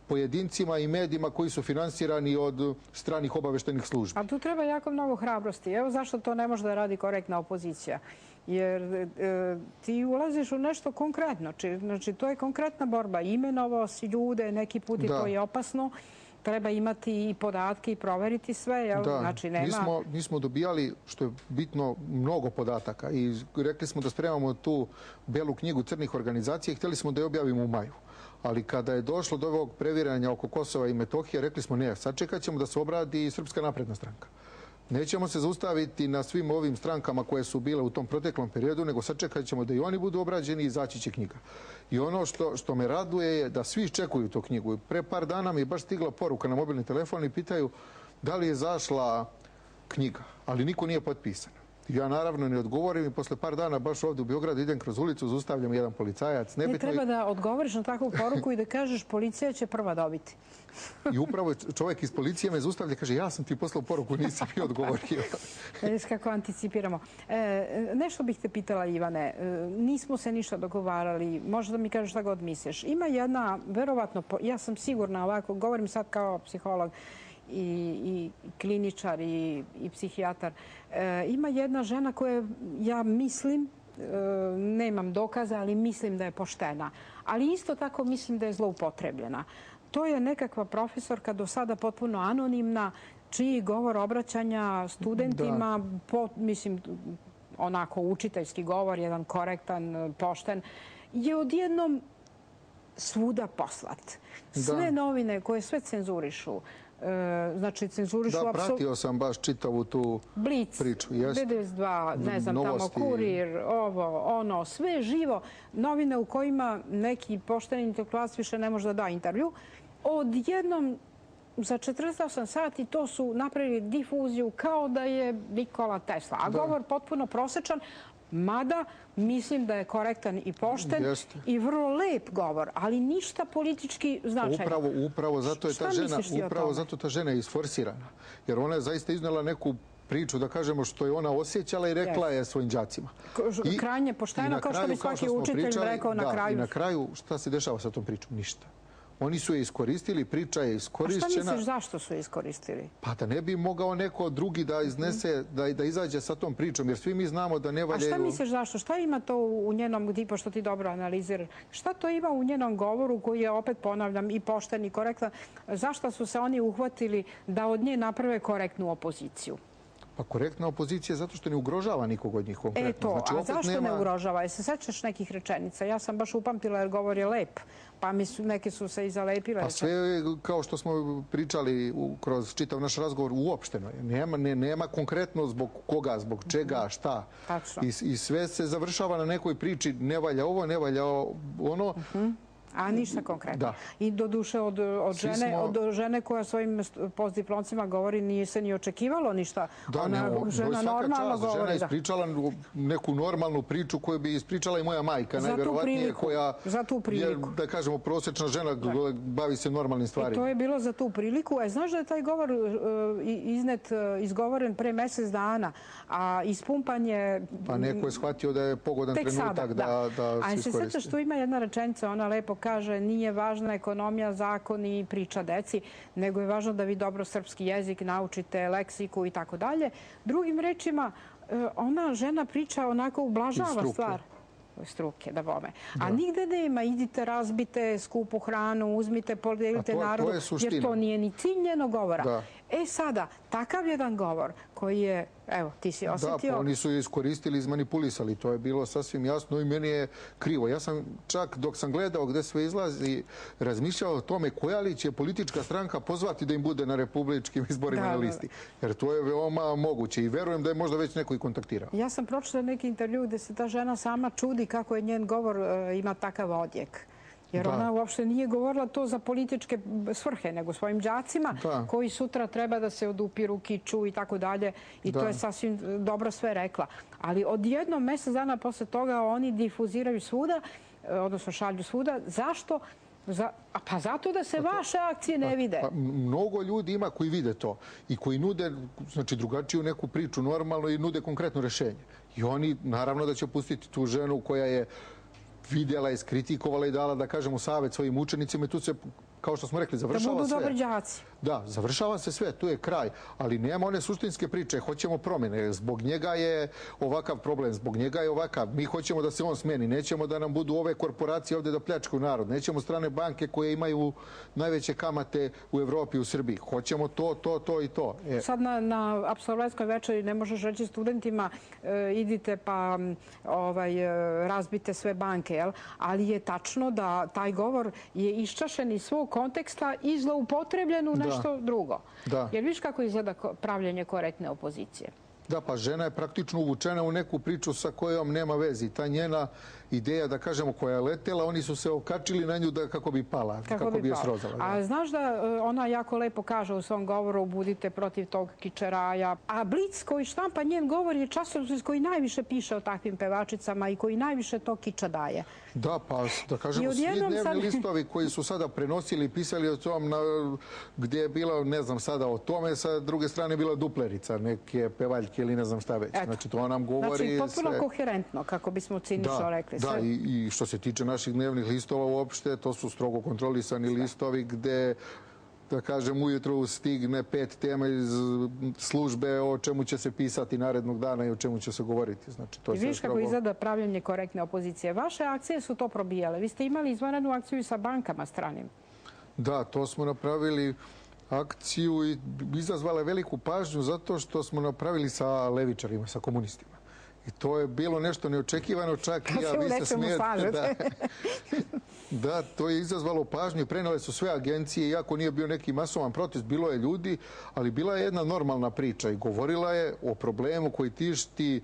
pojedincima i medijima koji su finansirani od stranih obaveštajnih službi. A tu treba jako mnogo hrabrosti. Evo zašto to ne može da radi korektna opozicija. Jer ti ulaziš u nešto konkretno. Znači, to je konkretna borba. Imenovao si ljude, neki put i to je opasno. Treba imati i podatke i proveriti sve. Znači, nema... Mi smo dobijali, što je bitno, mnogo podataka i rekli smo da spremamo tu belu knjigu crnih organizacija i htjeli smo da je objavimo u maju. Ali kada je došlo do ovog previranja oko Kosova i Metohije, rekli smo ne, sad čekat ćemo da se obradi i Srpska napredna stranka. Nećemo se zaustaviti na svim ovim strankama koje su bile u tom proteklom periodu, nego sačekat ćemo da i oni budu obrađeni i izaći će knjiga. I ono što me raduje je da svi iščekuju tu knjigu. Pre par dana mi je baš stigla poruka na mobilni telefon i pitaju da li je zašla knjiga, ali niko nije potpisan. Ja naravno ne odgovorim i posle par dana baš ovdje u Beogradu idem kroz ulicu, zaustavljam jedan policajac. Ne treba da odgovoriš na takvu poruku i da kažeš policija će prva dobiti. I upravo čovjek iz policije me zaustavlja i kaže ja sam ti poslao poruku, nisi mi odgovorio. Vidiš kako anticipiramo. Nešto bih te pitala, Ivane. Nismo se ništa dogovarali. Možda mi kažeš šta god misliš. Ima jedna, verovatno, ja sam sigurna ovako, govorim sad kao psiholog, i kliničar i psihijatar. Ima jedna žena koja, ja mislim, nemam dokaza, ali mislim da je poštena. Ali isto tako mislim da je zloupotrebljena. To je nekakva profesorka do sada potpuno anonimna, čiji govor obraćanja studentima, mislim, onako učiteljski govor, jedan korektan, pošten, je odjednom svuda poslat. Sve novine koje sve cenzurišu, znači cenzurišu... Da, pratio sam baš čitavu tu priču. BDS2, ne znam, tamo Kurir, ovo, ono, sve živo. Novine u kojima neki pošteni intelektualac više ne može da da intervju. Odjednom, za 48 sati to su napravili difuziju kao da je Nikola Tesla. A govor potpuno prosečan, mada mislim da je korektan i pošten i vrlo lep govor, ali ništa politički značajno. Upravo zato je ta žena isforsirana. Jer ona je zaista iznela neku priču, da kažemo, što je ona osjećala i rekla je svojim đacima. Krajnje pošteno, kao što bi svaki učitelj rekao na kraju. I na kraju, šta se dešava sa tom pričom? Ništa. Oni su je iskoristili, priča je iskorišćena. A šta misliš zašto su je iskoristili? Pa da ne bi mogao neko drugi da iznese, da izađe sa tom pričom, jer svi mi znamo da ne valjaju... A šta misliš zašto? Šta ima to u njenom, tipa što ti dobro analiziraš, šta to ima u njenom govoru koji je, opet ponavljam, i pošten i korektan? Zašto su se oni uhvatili da od nje naprave korektnu opoziciju? Pa korektna opozicija je zato što ne ugrožava nikog od njih konkretno. A zašto ne ugrožava? Jesi sećaš nekih rečenica? Ja sam baš upamtila jer govor je lep, pa neke su se i zalepile. Pa sve, kao što smo pričali kroz čitav naš razgovor, uopšteno je. Nema konkretno zbog koga, zbog čega, šta. I sve se završava na nekoj priči, ne valja ovo, ne valja ono. A ništa konkretno. I do duše od žene koja svojim postdiplomcima govori nije se ni očekivalo ništa. Žena normalno govori. Žena je ispričala neku normalnu priču koju bi ispričala i moja majka. Najverovatnije koja je, da kažemo, prosječna žena, bavi se normalnim stvarima. I to je bilo za tu priliku. Znaš da je taj govor izgovoren pre mjesec dana, a ispumpan je... Pa neko je shvatio da je pogodan trenutak da se iskoristi. A se sjećaš, tu ima jedna rečenica, ona lepo kaže nije važna ekonomija, zakon i priča deci, nego je važno da vi dobro srpski jezik naučite, leksiku i tako dalje. Drugim rečima, ona žena priča onako ublažava stvar. Struke, da bome. A nigde nema, idite, razbite skupu hranu, uzmite, podelite narodu, jer to nije ni cilj njenog govora. E sada, takav jedan govor koji je, evo, ti si osjetio... Da, pa oni su je iskoristili, izmanipulisali. To je bilo sasvim jasno i meni je krivo. Ja sam čak, dok sam gledao gde sve izlazi, razmišljao o tome koja li će politička stranka pozvati da im bude na republičkim izborima na listi. Jer to je veoma moguće i verujem da je možda već neko i kontaktirao. Ja sam pročitala neki intervju gde se ta žena sama čudi kako je njen govor ima takav odjek. Jer ona uopšte nije govorila to za političke svrhe, nego svojim đacima koji sutra treba da se odupiru, kiču i tako dalje. I to je sasvim dobro sve rekla. Ali odjednom, mjesec dana posle toga, oni difuziraju svuda, odnosno šalju svuda. Zašto? Pa zato da se vaše akcije ne vide. Mnogo ljudi ima koji vide to i koji nude, znači, drugačiju neku priču normalno i nude konkretno rešenje. I oni, naravno, da će pustiti tu ženu koja je vidjela, iskritikovala i dala, da kažemo, savjet svojim učenicima i tu se, kao što smo rekli, završava sve. Da budu dobri đaci. Da, završava se sve, tu je kraj, ali nema one suštinske priče, hoćemo promjene, zbog njega je ovakav problem, zbog njega je ovakav, mi hoćemo da se on smeni, nećemo da nam budu ove korporacije ovdje da pljačkaju narod, nećemo strane banke koje imaju najveće kamate u Evropi i u Srbiji, hoćemo to i to. Sad na apsolventskoj večeri ne možeš reći studentima idite pa razbite sve banke, ali je tačno da taj govor je iščašen iz svog konteksta i zloupotrebljen u nešto drugo. Jer viš kako izgleda pravljenje korektne opozicije. Da, pa žena je praktično uvučena u neku priču sa kojom nema vezi. Ta njena ideja, da kažemo, koja je letela, oni su se okačili na nju kako bi pala, kako bi je srozala. A znaš da ona jako lepo kaže u svom govoru budite protiv tog kičeraja. A Blic koji štampa njen govor je časopis koji najviše piše o takvim pevačicama i koji najviše to kiča daje. Da, pa da kažemo, svi dnevni listovi koji su sada prenosili i pisali o tom gdje je bila, ne znam sada o tome, sa druge strane bila duplerica, neke pevaljke ili ne znam šta već. Znači, to nam govori... Znači, potpuno koherentno, kako bismo cinično rekli. Da, i što se tiče naših dnevnih listova uopšte, to su strogo kontrolisani listovi gde, da kažem, ujutro stigne 5 tema iz službe o čemu će se pisati narednog dana i o čemu će se govoriti. I viš kako izgleda pravljenje korektne opozicije. Vaše akcije su to probijale. Vi ste imali izvanrednu akciju i sa bankama stranim. Da, to smo napravili akciju i izazvala veliku pažnju zato što smo napravili sa levičarima, sa komunistima. I to je bilo nešto neočekivano, čak i ja, vi se smijete. Da, to je izazvalo pažnju i prenele su sve agencije, iako nije bio neki masovan protest, bilo je ljudi, ali bila je jedna normalna priča i govorila je o problemu koji tišti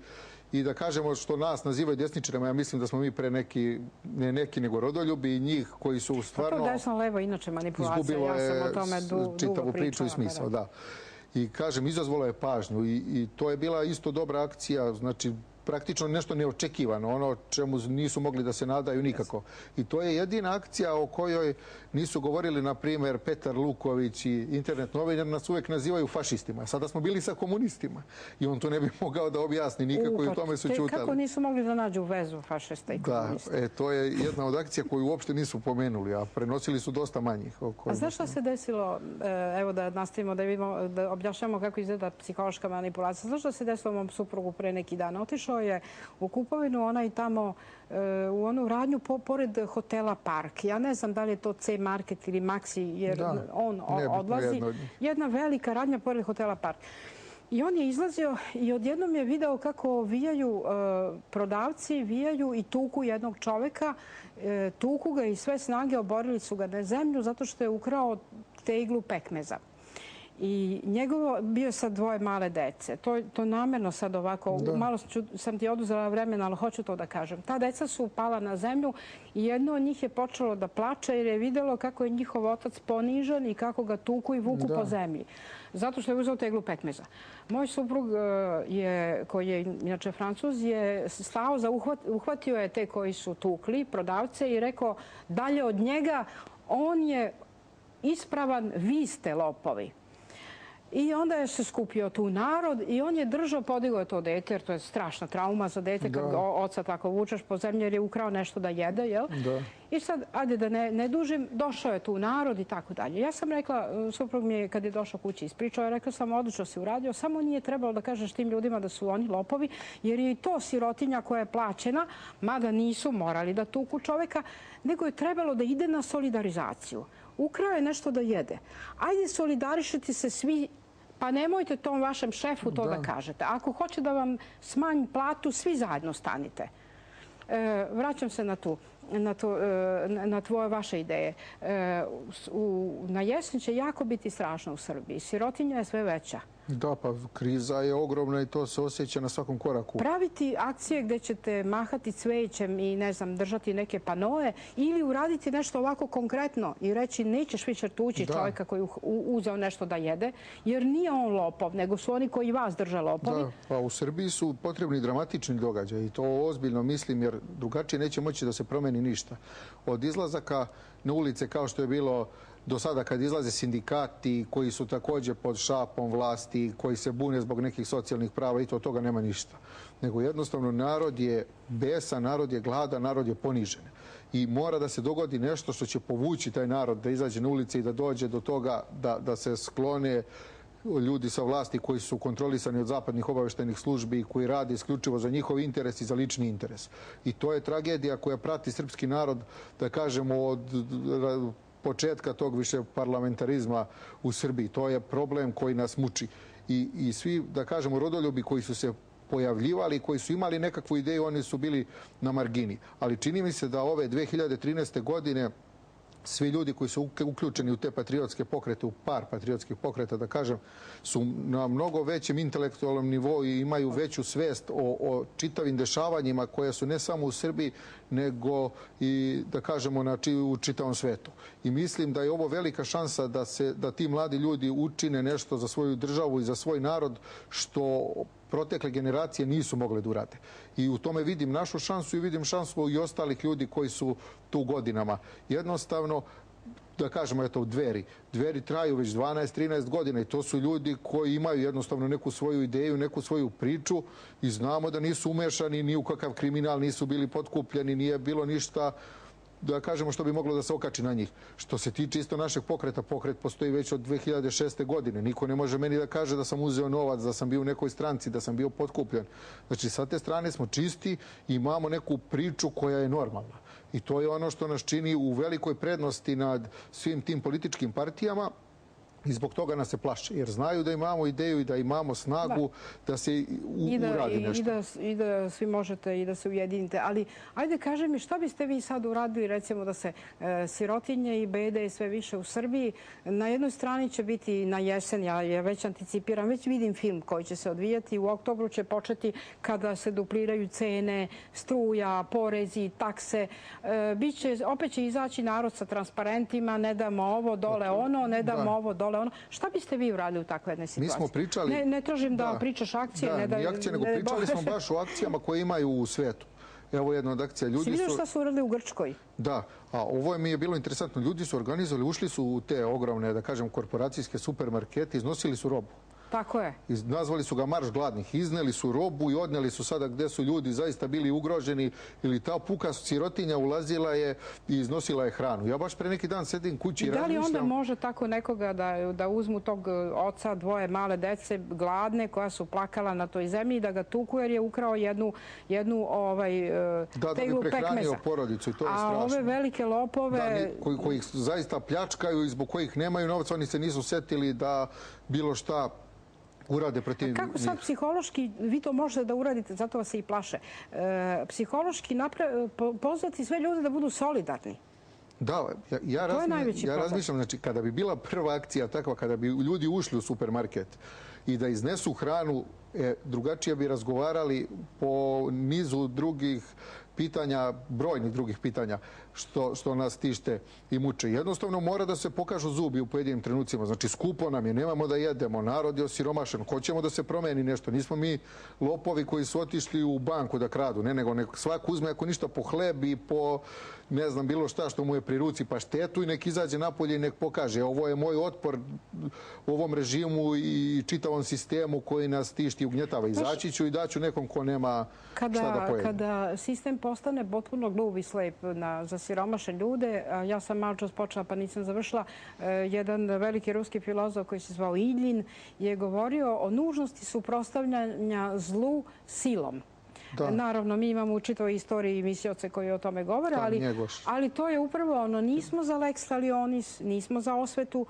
i da kažemo što nas nazivaju desničarima, ja mislim da smo mi pre neki, ne neki nego rodoljubi i njih koji su stvarno... Pa to desno-levo inače manipulacija, ja sam o tome dugo pričala. I smisao, da. I kažem, izazvalo je pažnju i to je bila isto dobra akcija, znači praktično nešto neočekivano, ono čemu nisu mogli da se nadaju nikako. I to je jedina akcija o kojoj nisu govorili, na primjer, Petar Luković i internet novinar nas uvek nazivaju fašistima. Sada smo bili sa komunistima i on to ne bi mogao da objasni nikako i u tome su ćutali. Kako nisu mogli da nađu vezu fašista i komunista? Da, to je jedna od akcija koju uopšte nisu pomenuli, a prenosili su dosta manjih. A znaš šta se desilo, evo da nastavimo, da objašnjamo kako izgleda psihološka manipulacija. Znaš šta se desilo mom suprugu pre neki dan? Otišao je u kupovinu, ona i tamo u onu radnju pored hotela Park. Ja ne znam da li je to C Market ili Maxi, jer on odlazi. Jedna velika radnja pored hotela Park. I on je izlazio i odjednom je video kako vijaju prodavci, vijaju i tuku jednog čoveka. Tuku ga i sve snage oborili su ga na zemlju zato što je ukrao teglu pekmeza. I njegovo bio sad 2 male dece. To namjerno sad ovako, malo sam ti oduzela vremena, ali hoću to da kažem. Ta deca su pala na zemlju i jedno od njih je počelo da plače jer je vidjelo kako je njihov otac ponižan i kako ga tuku i vuku po zemlji. Zato što je uzeo teglu pekmeza. Moj suprug, koji je inače Francuz, je stao, uhvatio je te koji su tukli, prodavce, i rekao dalje od njega, on je ispravan, vi ste lopovi. I onda je se skupio tu narod i on je držao, podigao je to dete, jer to je strašna trauma za dete kad oca tako vučeš po zemlji jer je ukrao nešto da jede, jel? I sad, ajde da ne dužim, došao je tu narod i tako dalje. Ja sam rekla, suprug mi je kad je došao kući ispričao, ja rekla sam odlično si uradio, samo nije trebalo da kažeš tim ljudima da su oni lopovi, jer je i to sirotinja koja je plaćena, mada nisu morali da tuku čoveka, nego je trebalo da ide na solidarizaciju. Ukrao je nešto da jede. Ajde solidarišiti se svi, pa nemojte tom vašem šefu to da kažete. Ako hoće da vam smanji platu, svi zajedno stanite. Vraćam se na tvoje vaše ideje. Na jesen će jako biti strašno u Srbiji. Sirotinja je sve veća. Da, pa kriza je ogromna i to se osjeća na svakom koraku. Praviti akcije gde ćete mahati cvećem i, ne znam, držati neke panoe ili uraditi nešto ovako konkretno i reći nećeš više tući čovjeka koji je uzeo nešto da jede, jer nije on lopov, nego su oni koji vas drže lopovi. Da, pa u Srbiji su potrebni dramatični događaji i to ozbiljno mislim, jer drugačije neće moći da se promeni ništa. Od izlazaka na ulice kao što je bilo do sada kad izlaze sindikati koji su također pod šapom vlasti, koji se bune zbog nekih socijalnih prava i to od toga nema ništa. Nego jednostavno narod je besan, narod je gladan, narod je ponižen. I mora da se dogodi nešto što će povući taj narod da izađe na ulice i da dođe do toga da se sklone ljudi sa vlasti koji su kontrolisani od zapadnih obaveštajnih službi i koji rade isključivo za njihov interes i za lični interes. I to je tragedija koja prati srpski narod, da kažemo, od početka tog više parlamentarizma u Srbiji. To je problem koji nas muči. I svi, da kažemo, rodoljubi koji su se pojavljivali, koji su imali nekakvu ideju, oni su bili na margini. Ali čini mi se da ove 2013. godine svi ljudi koji su uključeni u te patriotske pokrete, u par patriotskih pokreta, da kažem, su na mnogo većem intelektualnom nivou i imaju veću svest o čitavim dešavanjima koje su ne samo u Srbiji, nego i, da kažemo, u čitavom svetu. I mislim da je ovo velika šansa da ti mladi ljudi učine nešto za svoju državu i za svoj narod što protekle generacije nisu mogle da urade. I u tome vidim našu šansu i vidim šansu i ostalih ljudi koji su tu godinama. Jednostavno, da kažemo, eto, Dveri. Dveri traju već 12-13 godina i to su ljudi koji imaju jednostavno neku svoju ideju, neku svoju priču i znamo da nisu umešani ni u kakav kriminal, nisu bili potkupljeni, nije bilo ništa, da kažemo, što bi moglo da se okači na njih. Što se tiče isto našeg pokreta, pokret postoji već od 2006. godine. Niko ne može meni da kaže da sam uzeo novac, da sam bio u nekoj stranci, da sam bio potkupljen. Znači, sa te strane smo čisti i imamo neku priču koja je normalna. I to je ono što nas čini u velikoj prednosti nad svim tim političkim partijama. I zbog toga nas se plaše, jer znaju da imamo ideju i da imamo snagu da se uradi nešto. I da svi možete i da se ujedinite. Ali, ajde, kaži mi, šta biste vi sad uradili, recimo, da se sirotinje i bede i sve više u Srbiji? Na jednoj strani će biti na jesen, ja već anticipiram, već vidim film koji će se odvijati. U oktobru će početi kada se dupliraju cene, struja, porezi, takse. Opet će izaći narod sa transparentima, ne damo ovo, dole ono, ne damo ovo, dole ono. Šta biste vi uradili u takve jedne situacije? Mi smo pričali... Ne tražim da pričaš akcije. Da, ni akcije, nego pričali smo baš o akcijama koje imaju u svetu. Evo jedna od akcija. Si vidio šta su uradili u Grčkoj? Da, a ovo mi je bilo interesantno. Ljudi su organizovali, ušli su u te ogromne, da kažem, korporacijske supermarkete, iznosili su robu. Tako je. Nazvali su ga marš gladnih. Izneli su robu i odneli su sada gde su ljudi zaista bili ugroženi ili ta puka sirotinja ulazila je i iznosila je hranu. Ja baš pre neki dan sedim kući i razmišljam... Da li onda može tako nekoga da uzmu tog oca, dvoje male dece gladne koja su plakala na toj zemlji i da ga tuku jer je ukrao jednu teglu bi prehranio porodicu i to je strašno. A ove velike lopove... Koji ih zaista pljačkaju i zbog kojih nemaju novca, oni se nisu setili da bilo šta urade protiv njih. Kako sad psihološki, vi to možete da uradite, zato vas se i plaše, psihološki pozvati sve ljude da budu solidarni? Da, ja razmišljam, znači, kada bi bila prva akcija takva, kada bi ljudi ušli u supermarket i da iznesu hranu, drugačije bi razgovarali po nizu drugih pitanja, brojnih drugih pitanja što nas tište i muče. Jednostavno mora da se pokažu zubi u pojedinim trenucima. Znači skupo nam je, nemamo da jedemo, narod je osiromašen, hoćemo da se promeni nešto. Nismo mi lopovi koji su otišli u banku da kradu, ne, nego svako uzme ako ništa po hleb i po ne znam bilo šta što mu je pri ruci paštetu i nek izađe napolje i nek pokaže ovo je moj otpor ovom režimu i čitavom sistemu koji nas tišti i ugnjetava. Izaći ću i daću nekom ko nema šta da pojede. Kada sistem postane potpuno gluv i slep za siromašne ljude, ja sam malo čas počela pa nisam završila, jedan veliki ruski filozof koji se zvao Iljin je govorio o nužnosti suprotstavljanja zlu silom. Naravno, mi imamo u čitavoj istoriji mislioce koji o tome govore, ali to je upravo ono, nismo za lex talionis, nismo za osvetu,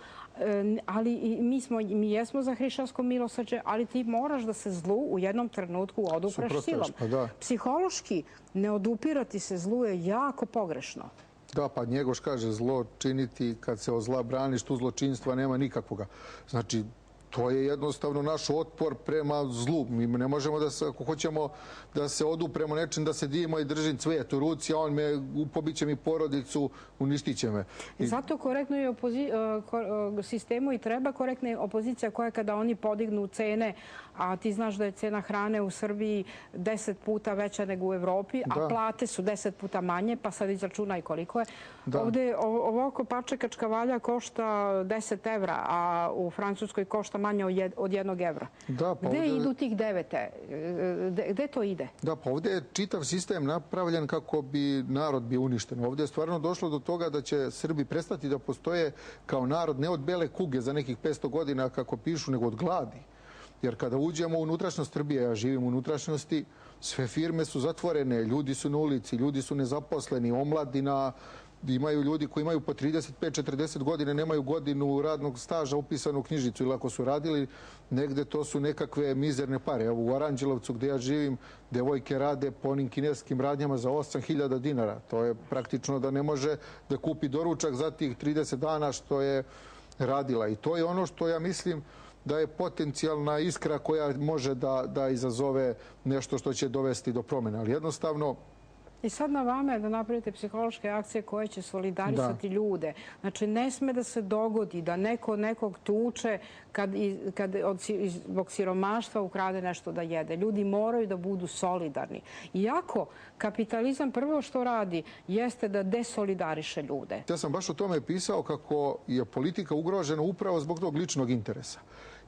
ali mi jesmo za hrišćansko milosrđe, ali ti moraš da se zlu u jednom trenutku odupreš silom. Psihološki ne odupirati se zlu je jako pogrešno. Da, pa Njegoš kaže zlo činiti kad se od zla braniš, tu zločinstva nema nikakvoga. Znači, to je jednostavno naš otpor prema zlu. Mi ne možemo da se, ako hoćemo da se odupremo nečim, da se divimo i držim cvijet u ruci, a on me pobiće mi porodicu, uništit će me. Zato korektno je sistemu i treba korektna opozicija koja kada oni podignu cene, a ti znaš da je cena hrane u Srbiji 10 puta veća nego u Evropi, a plate su 10 puta manje, pa sad izračunaj koliko je. Ovdje ovako pačekačka valja košta 10 evra, a u Francuskoj košta manje od 1 evra. Gde idu tih 9? Gde to ide? Da, pa ovdje je čitav sistem napravljen kako bi narod bio uništen. Ovdje je stvarno došlo do toga da će Srbi prestati da postoje kao narod ne od bele kuge za nekih 500 godina kako pišu, nego od gladi. Jer kada uđemo u unutrašnjost Srbije, ja živim u unutrašnjosti, sve firme su zatvorene, ljudi su na ulici, ljudi su nezaposleni, omladina, imaju ljudi koji imaju po 35-40 godine, nemaju godinu radnog staža upisanu u knjižicu ili ako su radili, negde to su nekakve mizerne pare. Evo u Aranđelovcu gdje ja živim, devojke rade po onim kineskim radnjama za 8.000 dinara. To je praktično da ne može da kupi doručak za tih 30 dana što je radila. I to je ono što ja mislim da je potencijalna iskra koja može da izazove nešto što će dovesti do promjene. Ali jednostavno... I sad na vama je da napravite psihološke akcije koje će solidarisati ljude. Znači, ne sme da se dogodi da neko nekog tuče kad zbog siromaštva ukrade nešto da jede. Ljudi moraju da budu solidarni. Iako kapitalizam prvo što radi jeste da desolidariše ljude. Ja sam baš o tome pisao kako je politika ugrožena upravo zbog tog ličnog interesa.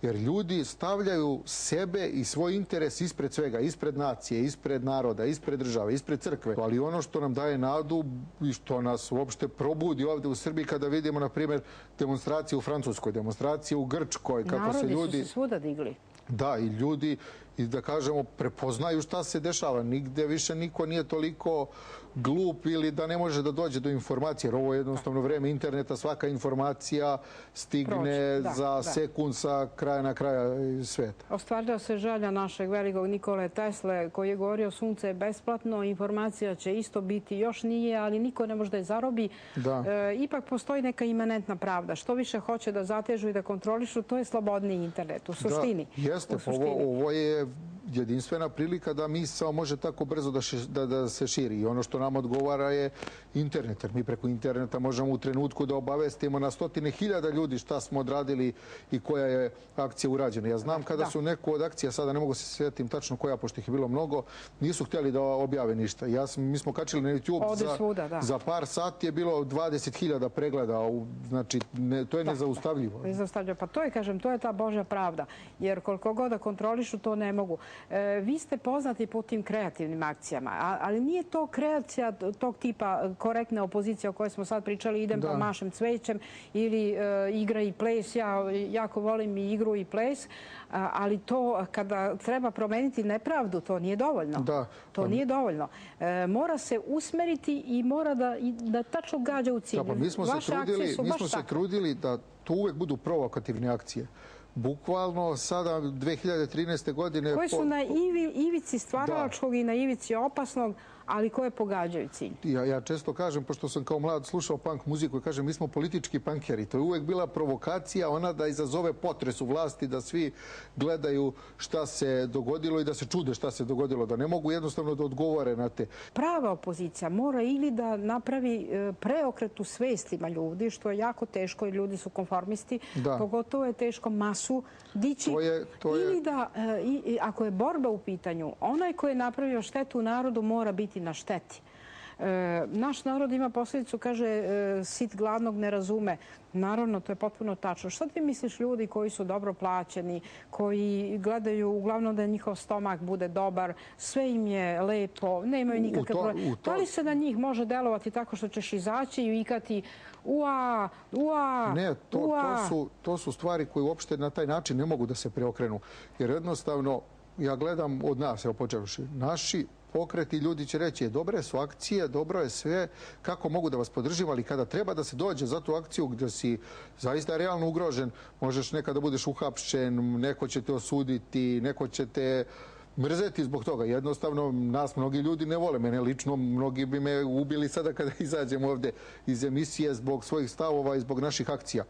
Jer ljudi stavljaju sebe i svoj interes ispred svega, ispred nacije, ispred naroda, ispred države, ispred crkve. Ali ono što nam daje nadu i što nas uopšte probudi ovdje u Srbiji kada vidimo, na primjer, demonstracije u Francuskoj, demonstracije u Grčkoj, kako se ljudi... Narodi su se svuda digli. Da, i ljudi, i da kažemo, prepoznaju šta se dešava. Nigde više niko nije toliko glup ili da ne može da dođe do informacije. Jer ovo je jednostavno vreme interneta, svaka informacija stigne za sekund sa kraja na kraja sveta. Ostvarila se želja našeg velikog Nikole Tesle koji je govorio sunce je besplatno, informacija će isto biti, još nije, ali niko ne može da je zarobi. Ipak postoji neka imanentna pravda. Što više hoće da zatežu i da kontrolišu, to je slobodniji internet u suštini. Jeste, ovo je jedinstvena prilika da misao može tako brzo da se širi. I ono što nam odgovara je internet. Jer mi preko interneta možemo u trenutku da obavestimo na 100.000 ljudi šta smo odradili i koja je akcija urađena. Ja znam kada su neko od akcija, sada ne mogu se sjetim tačno koja, pošto ih je bilo mnogo, nisu htjeli da objave ništa. Mi smo kačili na YouTube, za par sati je bilo 20.000 pregleda. Znači, to je nezaustavljivo. Pa to je, kažem, to je ta Božja pravda. Jer koliko god da kontrolišu, to ne mogu. Vi ste poznati po tim kreativnim akcijama, ali nije to kreacija tog tipa korektne opozicije o kojoj smo sad pričali, idem pa mašem cvećem ili igra i ples. Ja jako volim i igru i ples, ali to kada treba promeniti nepravdu, to nije dovoljno. To nije dovoljno. Mora se usmeriti i mora da tačno gađa u cilj. Mi smo se trudili da to uvek budu provokativne akcije. Bukvalno sada 2013. godine... Koji su na ivici stvaralačkog i na ivici opasnog, ali koje pogađaju cilj. Ja često kažem, pošto sam kao mlad slušao punk muziku, kažem mi smo politički punkeri. To je uvek bila provokacija, ona da izazove potres u vlasti, da svi gledaju šta se dogodilo i da se čude šta se dogodilo, da ne mogu jednostavno da odgovore na te. Prava opozicija mora ili da napravi preokret u svestima ljudi, što je jako teško jer ljudi su konformisti, pogotovo je teško masu dići, ili da, ako je borba u pitanju, onaj koji je napravio štetu u narodu mora biti na šteti. Naš narod ima posljedicu, kaže, sit gladnog ne razume. Naravno, to je potpuno tačno. Šta ti misliš ljudi koji su dobro plaćeni, koji gledaju uglavnom da njihov stomak bude dobar, sve im je lepo, nemaju nikakve probleme. Da li se na njih može delovati tako što ćeš izaći i vikati ua, ua, ne, to su stvari koje uopšte na taj način ne mogu da se preokrenu. Jer jednostavno, ja gledam od nas, evo počevši, naši pokreti ljudi će reći, dobre su akcije, dobro je sve, kako mogu da vas podržim, ali kada treba da se dođe za tu akciju gdje si zaista realno ugrožen, možeš nekada budeš uhapšen, neko će te osuditi, neko će te mrzeti zbog toga. Jednostavno, nas mnogi ljudi ne vole. Mene lično, mnogi bi me ubili sada kada izađem ovdje iz emisije zbog svojih stavova i zbog naših akcija.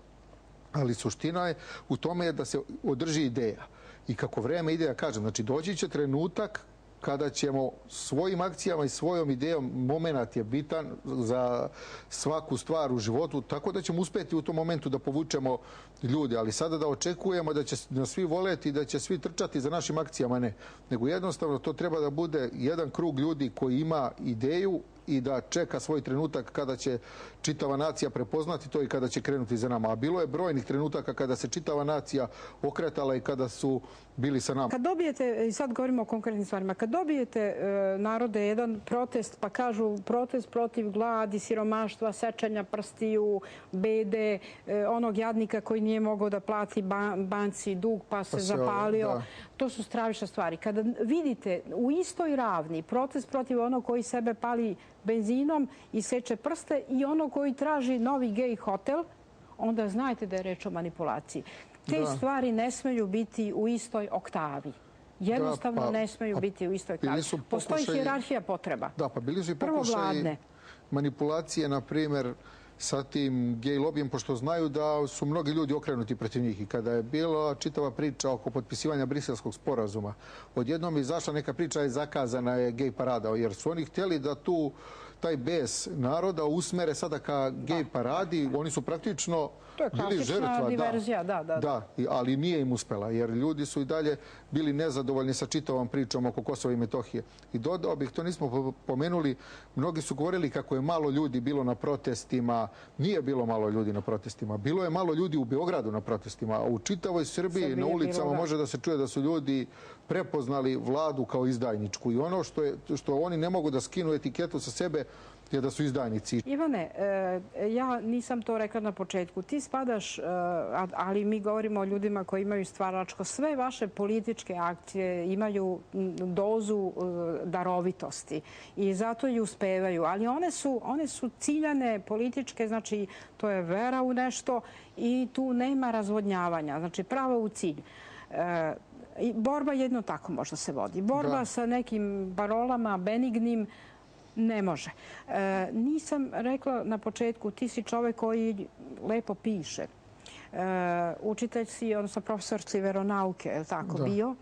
Ali suština je u tome da se održi ideja. I kako vreme ide, ja kažem, znači doći će trenutak kada ćemo svojim akcijama i svojom idejom, moment je bitan za svaku stvar u životu, tako da ćemo uspjeti u tom momentu da povučemo ljude. Ali sada da očekujemo da će nas svi voleti i da će svi trčati za našim akcijama, ne. Nego jednostavno to treba da bude jedan krug ljudi koji ima ideju i da čeka svoj trenutak kada će čitava nacija prepoznati to i kada će krenuti za nama. A bilo je brojnih trenutaka kada se čitava nacija okretala i kada su bili sa nama. Kad dobijete, i sad govorimo o konkretnim stvarima, kad dobijete narode jedan protest, pa kažu protest protiv gladi, siromaštva, sečanja prstiju, bede, onog jadnika koji nije mogao da plati banci dug pa se zapalio, to su stravične stvari. Kada vidite u istoj ravni protest protiv onog koji sebe pali benzinom i seče prste i ono koji traži novi gej hotel, onda znajte da je reč o manipulaciji. Te stvari ne smeju biti u istoj oktavi. Jednostavno ne smeju biti u istoj oktavi. Postoji hijerarhija potreba. Da, pa bili su i pokušaji manipulacije, na primjer, sa tim gej lobijem, pošto znaju da su mnogi ljudi okrenuti protiv njih. I kada je bila čitava priča oko potpisivanja Briselskog sporazuma, odjednom je izašla neka priča i zakazana je gej parada, jer su oni htjeli da tu taj bes naroda usmere sada ka gej paradi. Oni su praktično bili žrtva. To je klasična diverzija, da. Ali nije im uspela, jer ljudi su i dalje bili nezadovoljni sa čitavom pričom oko Kosova i Metohije. I dodao bih, to nismo pomenuli, mnogi su govorili kako je malo ljudi bilo na protestima. Nije bilo malo ljudi na protestima. Bilo je malo ljudi u Beogradu na protestima. A u čitavoj Srbiji na ulicama može da se čuje da su ljudi prepoznali vladu kao izdajničku. I ono što oni ne mogu da skinu etiketu sa sebe je da su izdajnici. Ivane, ja nisam to rekla na početku. Ti spadaš, ali mi govorimo o ljudima koji imaju stvaračko. Sve vaše političke akcije imaju dozu darovitosti i zato i uspevaju. Ali one su ciljane političke, znači to je vera u nešto i tu nema razvodnjavanja. Znači pravo u cilj. Borba jedno tako možda se vodi. Borba sa nekim parolama benignim ne može. Nisam rekla na početku, ti si čovek koji lepo piše. Učitelj si, odnosno profesor si veronauke, je li tako bio?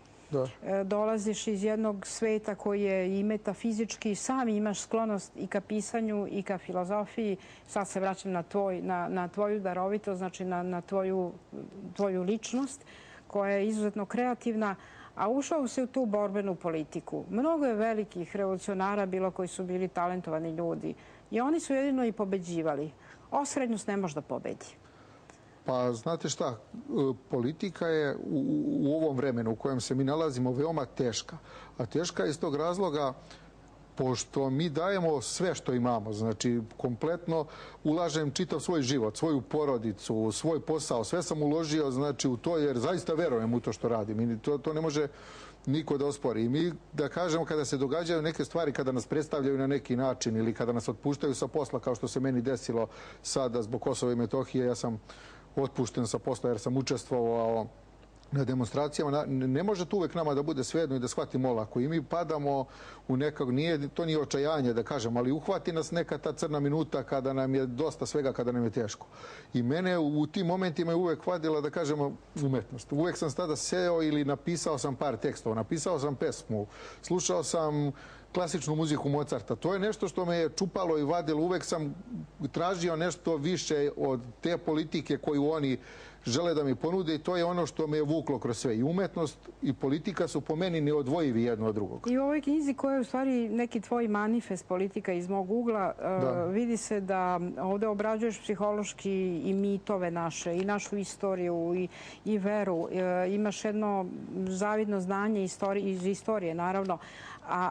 Dolaziš iz jednog sveta koji je i metafizički, sam imaš sklonost i ka pisanju i ka filozofiji. Sad se vraćam na tvoju darovitost, znači na tvoju ličnost koja je izuzetno kreativna, a ušao si u tu borbenu politiku. Mnogo je velikih revolucionara bilo koji su bili talentovani ljudi i oni su jedino i pobeđivali. Osrednjost ne može da pobedi. Pa znate šta, politika je u ovom vremenu u kojem se mi nalazimo veoma teška. A teška je iz tog razloga pošto mi dajemo sve što imamo, znači kompletno ulažem čitav svoj život, svoju porodicu, svoj posao, sve sam uložio znači u to jer zaista verujem u to što radim i to ne može niko da ospori. I mi, da kažemo, kada se događaju neke stvari, kada nas predstavljaju na neki način ili kada nas otpuštaju sa posla, kao što se meni desilo sada zbog Kosova i Metohije, ja sam otpušten sa posla jer sam učestvovao na demonstracijama, ne može to uvek nama da bude svejedno i da shvatimo olako. I mi padamo u nekog, to nije očajanje da kažem, ali uhvati nas neka ta crna minuta kada nam je dosta svega, kada nam je teško. I mene u tim momentima je uvek vadila, da kažemo, umetnost. Uvek sam tada seo ili napisao sam par tekstova, napisao sam pesmu, slušao sam klasičnu muziku Mozarta. To je nešto što me je čupalo i vadilo. Uvek sam tražio nešto više od te politike koju oni žele da mi ponude i to je ono što me je vuklo kroz sve. I umetnost i politika su po meni neodvojivi jedno od drugog. I u ovoj knjizi koja je u stvari neki tvoj manifest politika iz mog ugla, vidi se da ovde obrađuješ psihološki i mitove naše, i našu istoriju i veru. Imaš jedno zavidno znanje iz istorije, naravno,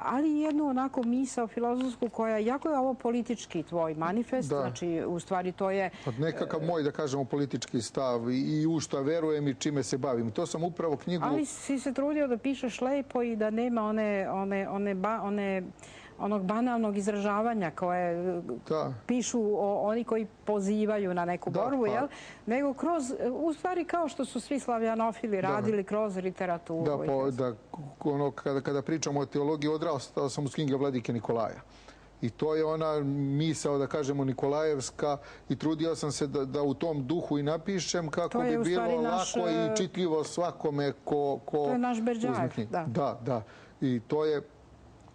ali i jednu onako misao filozofsku koja, jako je ovo politički tvoj manifest, znači u stvari to je... Nekakav moj, da kažemo, politički stav i u šta verujem i čime se bavim. To sam upravo knjigu... Ali si se trudio da pišeš lepo i da nema onog banalnog izražavanja koje pišu oni koji pozivaju na neku borbu, nego kroz, u stvari kao što su svi slavjanofili radili kroz literaturu. Kada pričamo o teologiji, odrastao sam uz knjige Vladike Nikolaja. I to je ona misao, da kažemo, nikolajevska i trudio sam se da u tom duhu i napišem kako bi bilo lako i čitljivo svakome ko... To je naš Berdjajev, da. Da. I to je,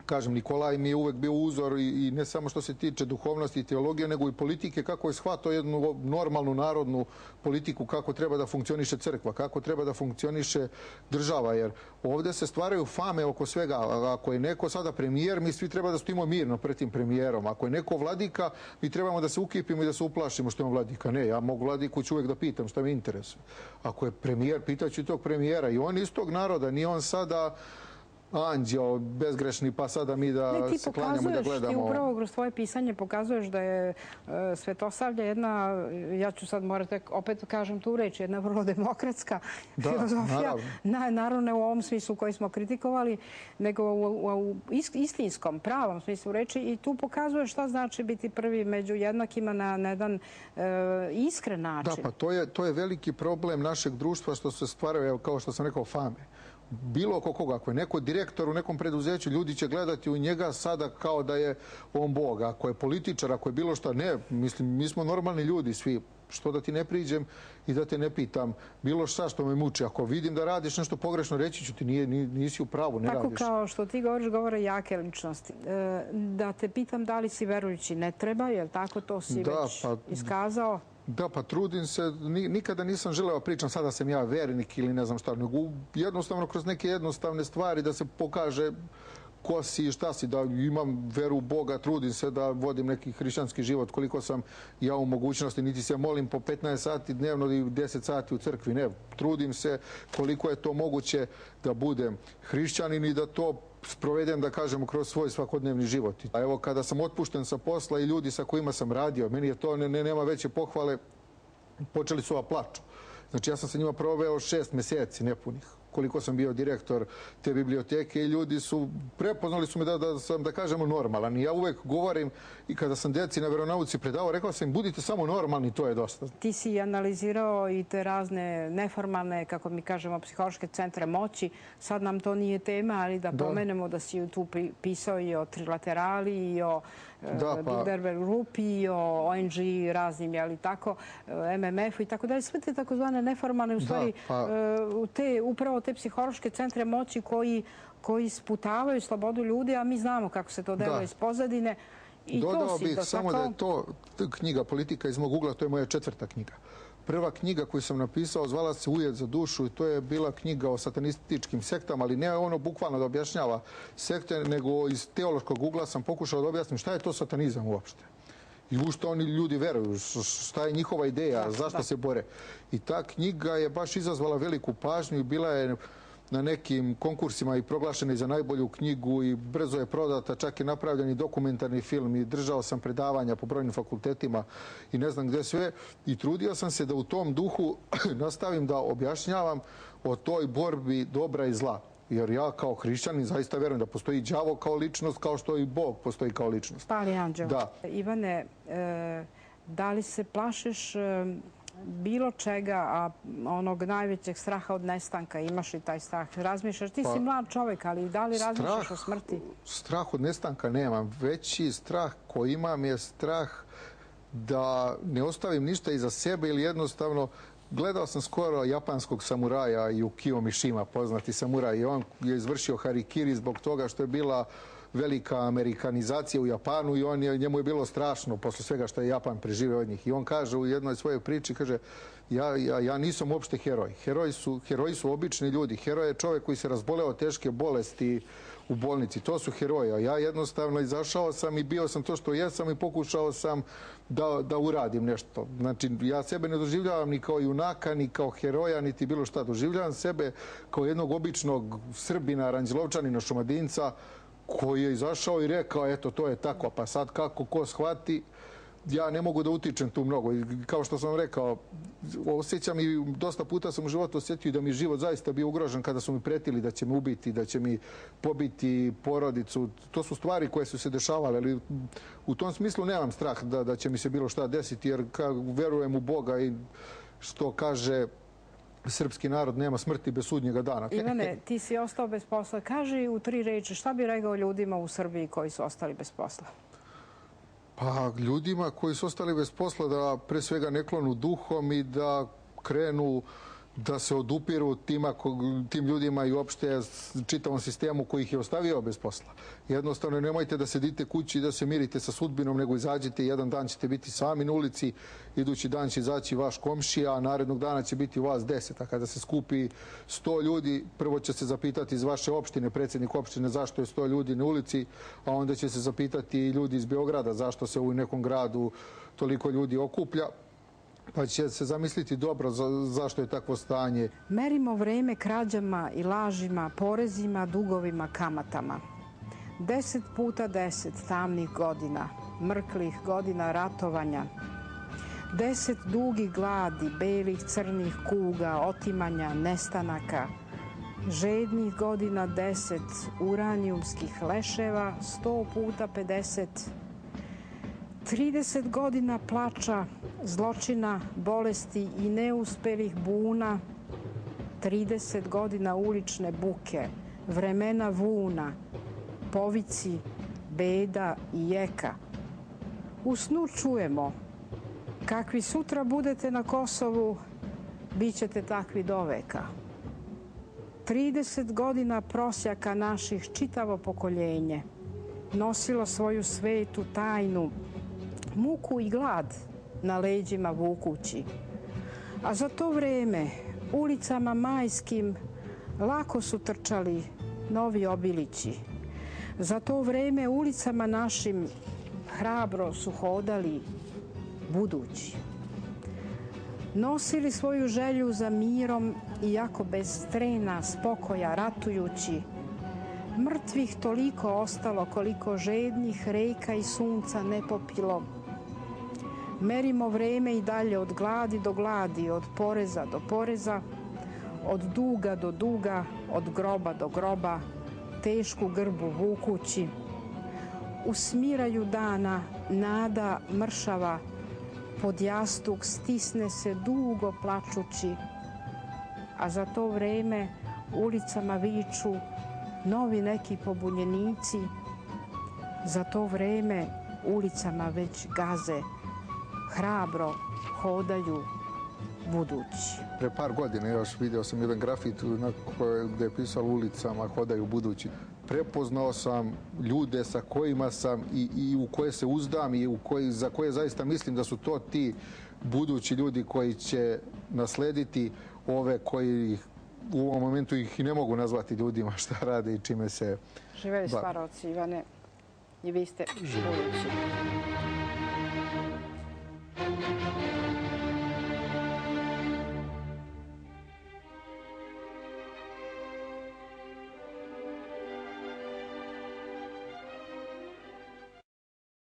kažem, Nikolaj mi je uvek bio uzor i ne samo što se tiče duhovnosti i teologije, nego i politike, kako je shvatao jednu normalnu narodnu politiku, kako treba da funkcioniše crkva, kako treba da funkcioniše država, jer ovde se stvaraju fame oko svega. Ako je neko sada premijer, mi svi treba da stojimo mirno pred tim premijerom. Ako je neko vladika, mi trebamo da se ukipimo i da se uplašimo što je on vladika. Ne, ja mogu vladiku ću uvek da pitam šta me interesuje. Ako je premijer, pitaću tog premijera. I on iz tog naroda, nije on sada anđeo bezgrešni, pa sada mi da se klanjamo i da gledamo. Ti upravo kroz tvoje pisanje pokazuješ da je Svetosavlje jedna, ja ću sad morati opet kažem tu reč, jedna vrlo demokratska filozofija. Naravno ne u ovom smislu koji smo kritikovali, nego u istinskom, pravom smislu reči i tu pokazuješ šta znači biti prvi među jednakima na jedan iskren način. Da, pa to je veliki problem našeg društva što se stvaraju, kao što sam rekao, fame. Bilo oko koga, ako je neko direktor u nekom preduzeću, ljudi će gledati u njega sada kao da je on Bog. Ako je političar, ako je bilo šta, ne, mislim, mi smo normalni ljudi svi. Što da ti ne priđem i da te ne pitam bilo šta što me muči. Ako vidim da radiš nešto pogrešno, reći ću ti, nisi u pravu, ne radiš. Tako kao što ti govoriš, govore jake ličnosti. Da te pitam da li si verujući ne treba, jer tako to si već iskazao? Da, pa trudim se, nikada nisam želeo pričam sada sam ja vernik ili ne znam šta, nego jednostavno kroz neke jednostavne stvari da se pokaže ko si i šta si, da imam veru u Boga, trudim se da vodim neki hrišćanski život koliko sam ja u mogućnosti, niti se molim po 15 sati dnevno i 10 sati u crkvi, ne, trudim se koliko je to moguće da budem hrišćanin i da to sprovedem, da kažemo, kroz svoj svakodnevni život. A evo, kada sam otpušten sa posla i ljudi sa kojima sam radio, meni je to, nema veće pohvale, počeli su plaču. Znači, ja sam sa njima proveo 6 meseci nepunih, koliko sam bio direktor te biblioteke i ljudi su, prepoznali su me da sam, da kažemo, normalan. I ja uvek govorim, i kada sam deci na veronauci predavao, rekao sam im, budite samo normalni, to je dosta. Ti si analizirao i te razne neformalne, kako mi kažemo, psihološke centre moći. Sad nam to nije tema, ali da pomenemo da si tu pisao i o trilaterali, i o Bilderberg grupi, i o ONG raznim, jel' tako, MMF-u i tako dalje. Sve te takozvane neformalne, u stvari, upravo te psihološke centre moći koji sputavaju slobodu ljudi, a mi znamo kako se to delo iz pozadine. Dodao bih samo da je to knjiga Politika iz mog ugla, to je moja 4. knjiga. Prva knjiga koju sam napisao zvala se Ujed za dušu i to je bila knjiga o satanističkim sektama, ali ne ono bukvalno da objašnjava sekte, nego iz teološkog ugla sam pokušao da objasnim šta je to satanizam uopšte. I u što oni ljudi veruju, šta je njihova ideja, zašto se bore. I ta knjiga je baš izazvala veliku pažnju i bila je na nekim konkursima i proglašena za najbolju knjigu i brzo je prodata, čak je napravljen i dokumentarni film i držao sam predavanja po brojnim fakultetima i ne znam gde sve. I trudio sam se da u tom duhu nastavim da objašnjavam o toj borbi dobra i zla. Jer ja kao hrišćanin zaista verujem da postoji đavo kao ličnost, kao što i Bog postoji kao ličnost. Pali anđeo. Ivane, da li se plašiš bilo čega, a onog najvećeg straha od nestanka, imaš li taj strah? Razmišljaš, ti si mlad čovjek, ali da li razmišljaš o smrti? Strah od nestanka nemam. Veći strah koji imam je strah da ne ostavim ništa iza sebe ili jednostavno gledao sam skoro japanskog samuraja Yukio Mishima, poznati samuraj, i on je izvršio harikiri zbog toga što je bila velika amerikanizacija u Japanu i njemu je bilo strašno posle svega što je Japan preživeo od njih. I on kaže u jednoj svojoj priči, kaže, ja nisam uopšte heroj. Heroji su obični ljudi. Heroj je čovjek koji se razboleo od teške bolesti u bolnici. To su heroji. A ja jednostavno izašao sam i bio sam to što jesam i pokušao sam da uradim nešto. Znači, ja sebe ne doživljavam ni kao junaka, ni kao heroja, niti bilo šta. Doživljavam sebe kao jednog običnog Srbina, Aranđelovčanina, Šumadinca, koji je izašao i rekao, eto, to je tako, pa sad kako ko shvati, ja ne mogu da utičem tu mnogo. I kao što sam rekao, osjećam i dosta puta sam u životu osjetio da mi život zaista bio ugrožen kada su mi pretili da će me ubiti, da će mi pobiti porodicu. To su stvari koje su se dešavale, ali u tom smislu nemam strah da će mi se bilo šta desiti, jer verujem u Boga i što kaže srpski narod, nema smrti bez sudnjega dana. Ivane, ti si ostao bez posla. Kaži u 3 reči, šta bi rekao ljudima u Srbiji koji su ostali bez posla? Pa ljudima koji su ostali bez posla da pre svega ne klonu duhom i da krenu da se odupiru tim ljudima i uopšte čitavom sistemu koji ih je ostavio bez posla. Jednostavno, nemojte da sedite kući i da se mirite sa sudbinom, nego izađite. Jedan dan ćete biti sami na ulici, idući dan će izaći vaš komšija, a narednog dana će biti u vas 10. A kada se skupi 100 ljudi, prvo će se zapitati iz vaše opštine, predsjednik opštine, zašto je 100 ljudi na ulici, a onda će se zapitati i ljudi iz Beograda zašto se u nekom gradu toliko ljudi okuplja. Pa će se zamisliti dobro zašto je takvo stanje. Merimo vreme krađama i lažima, porezima, dugovima, kamatama. 10 puta 10 tamnih godina, mrklih godina ratovanja. 10 dugih gladi, belih, crnih kuga, otimanja, nestanaka. Žednih godina 10 uranijumskih leševa, 100 puta 50. 30 godina plača, zločina, bolesti i neuspelih buna, 30 godina ulične buke, vremena vuna, povici, beda i jeka. U snu čujemo, kakvi sutra budete na Kosovu, bit ćete takvi doveka. 30 godina prosjaka naših čitavo pokoljenje, nosilo svoju svetu tajnu, muku i glad na leđima vukući. A za to vreme ulicama majskim lako su trčali novi obilići. Za to vreme ulicama našim hrabro su hodali budući. Nosili svoju želju za mirom, iako bez trena spokoja ratujući. Mrtvih toliko ostalo koliko žednih reka i sunca ne popilo. Merimo vreme i dalje od gladi do gladi, od poreza do poreza, od duga do duga, od groba do groba, tešku grbu vukući. U smiraju dana nada mršava, pod jastuk stisne se dugo plačući, a za to vreme ulicama viču novi neki pobunjenici, za to vreme ulicama već gaze, hrabro hodaju budući. Pre par godina još vidio sam jedan grafit gde je pisalo ulicama hodaju budući. Prepoznao sam ljude sa kojima sam i u koje se uzdam i za koje zaista mislim da su to ti budući ljudi koji će naslediti ove koji u ovom momentu ih i ne mogu nazvati ljudima šta rade i čime se... Živeli stvaraoci, Ivane, i vi ste budući.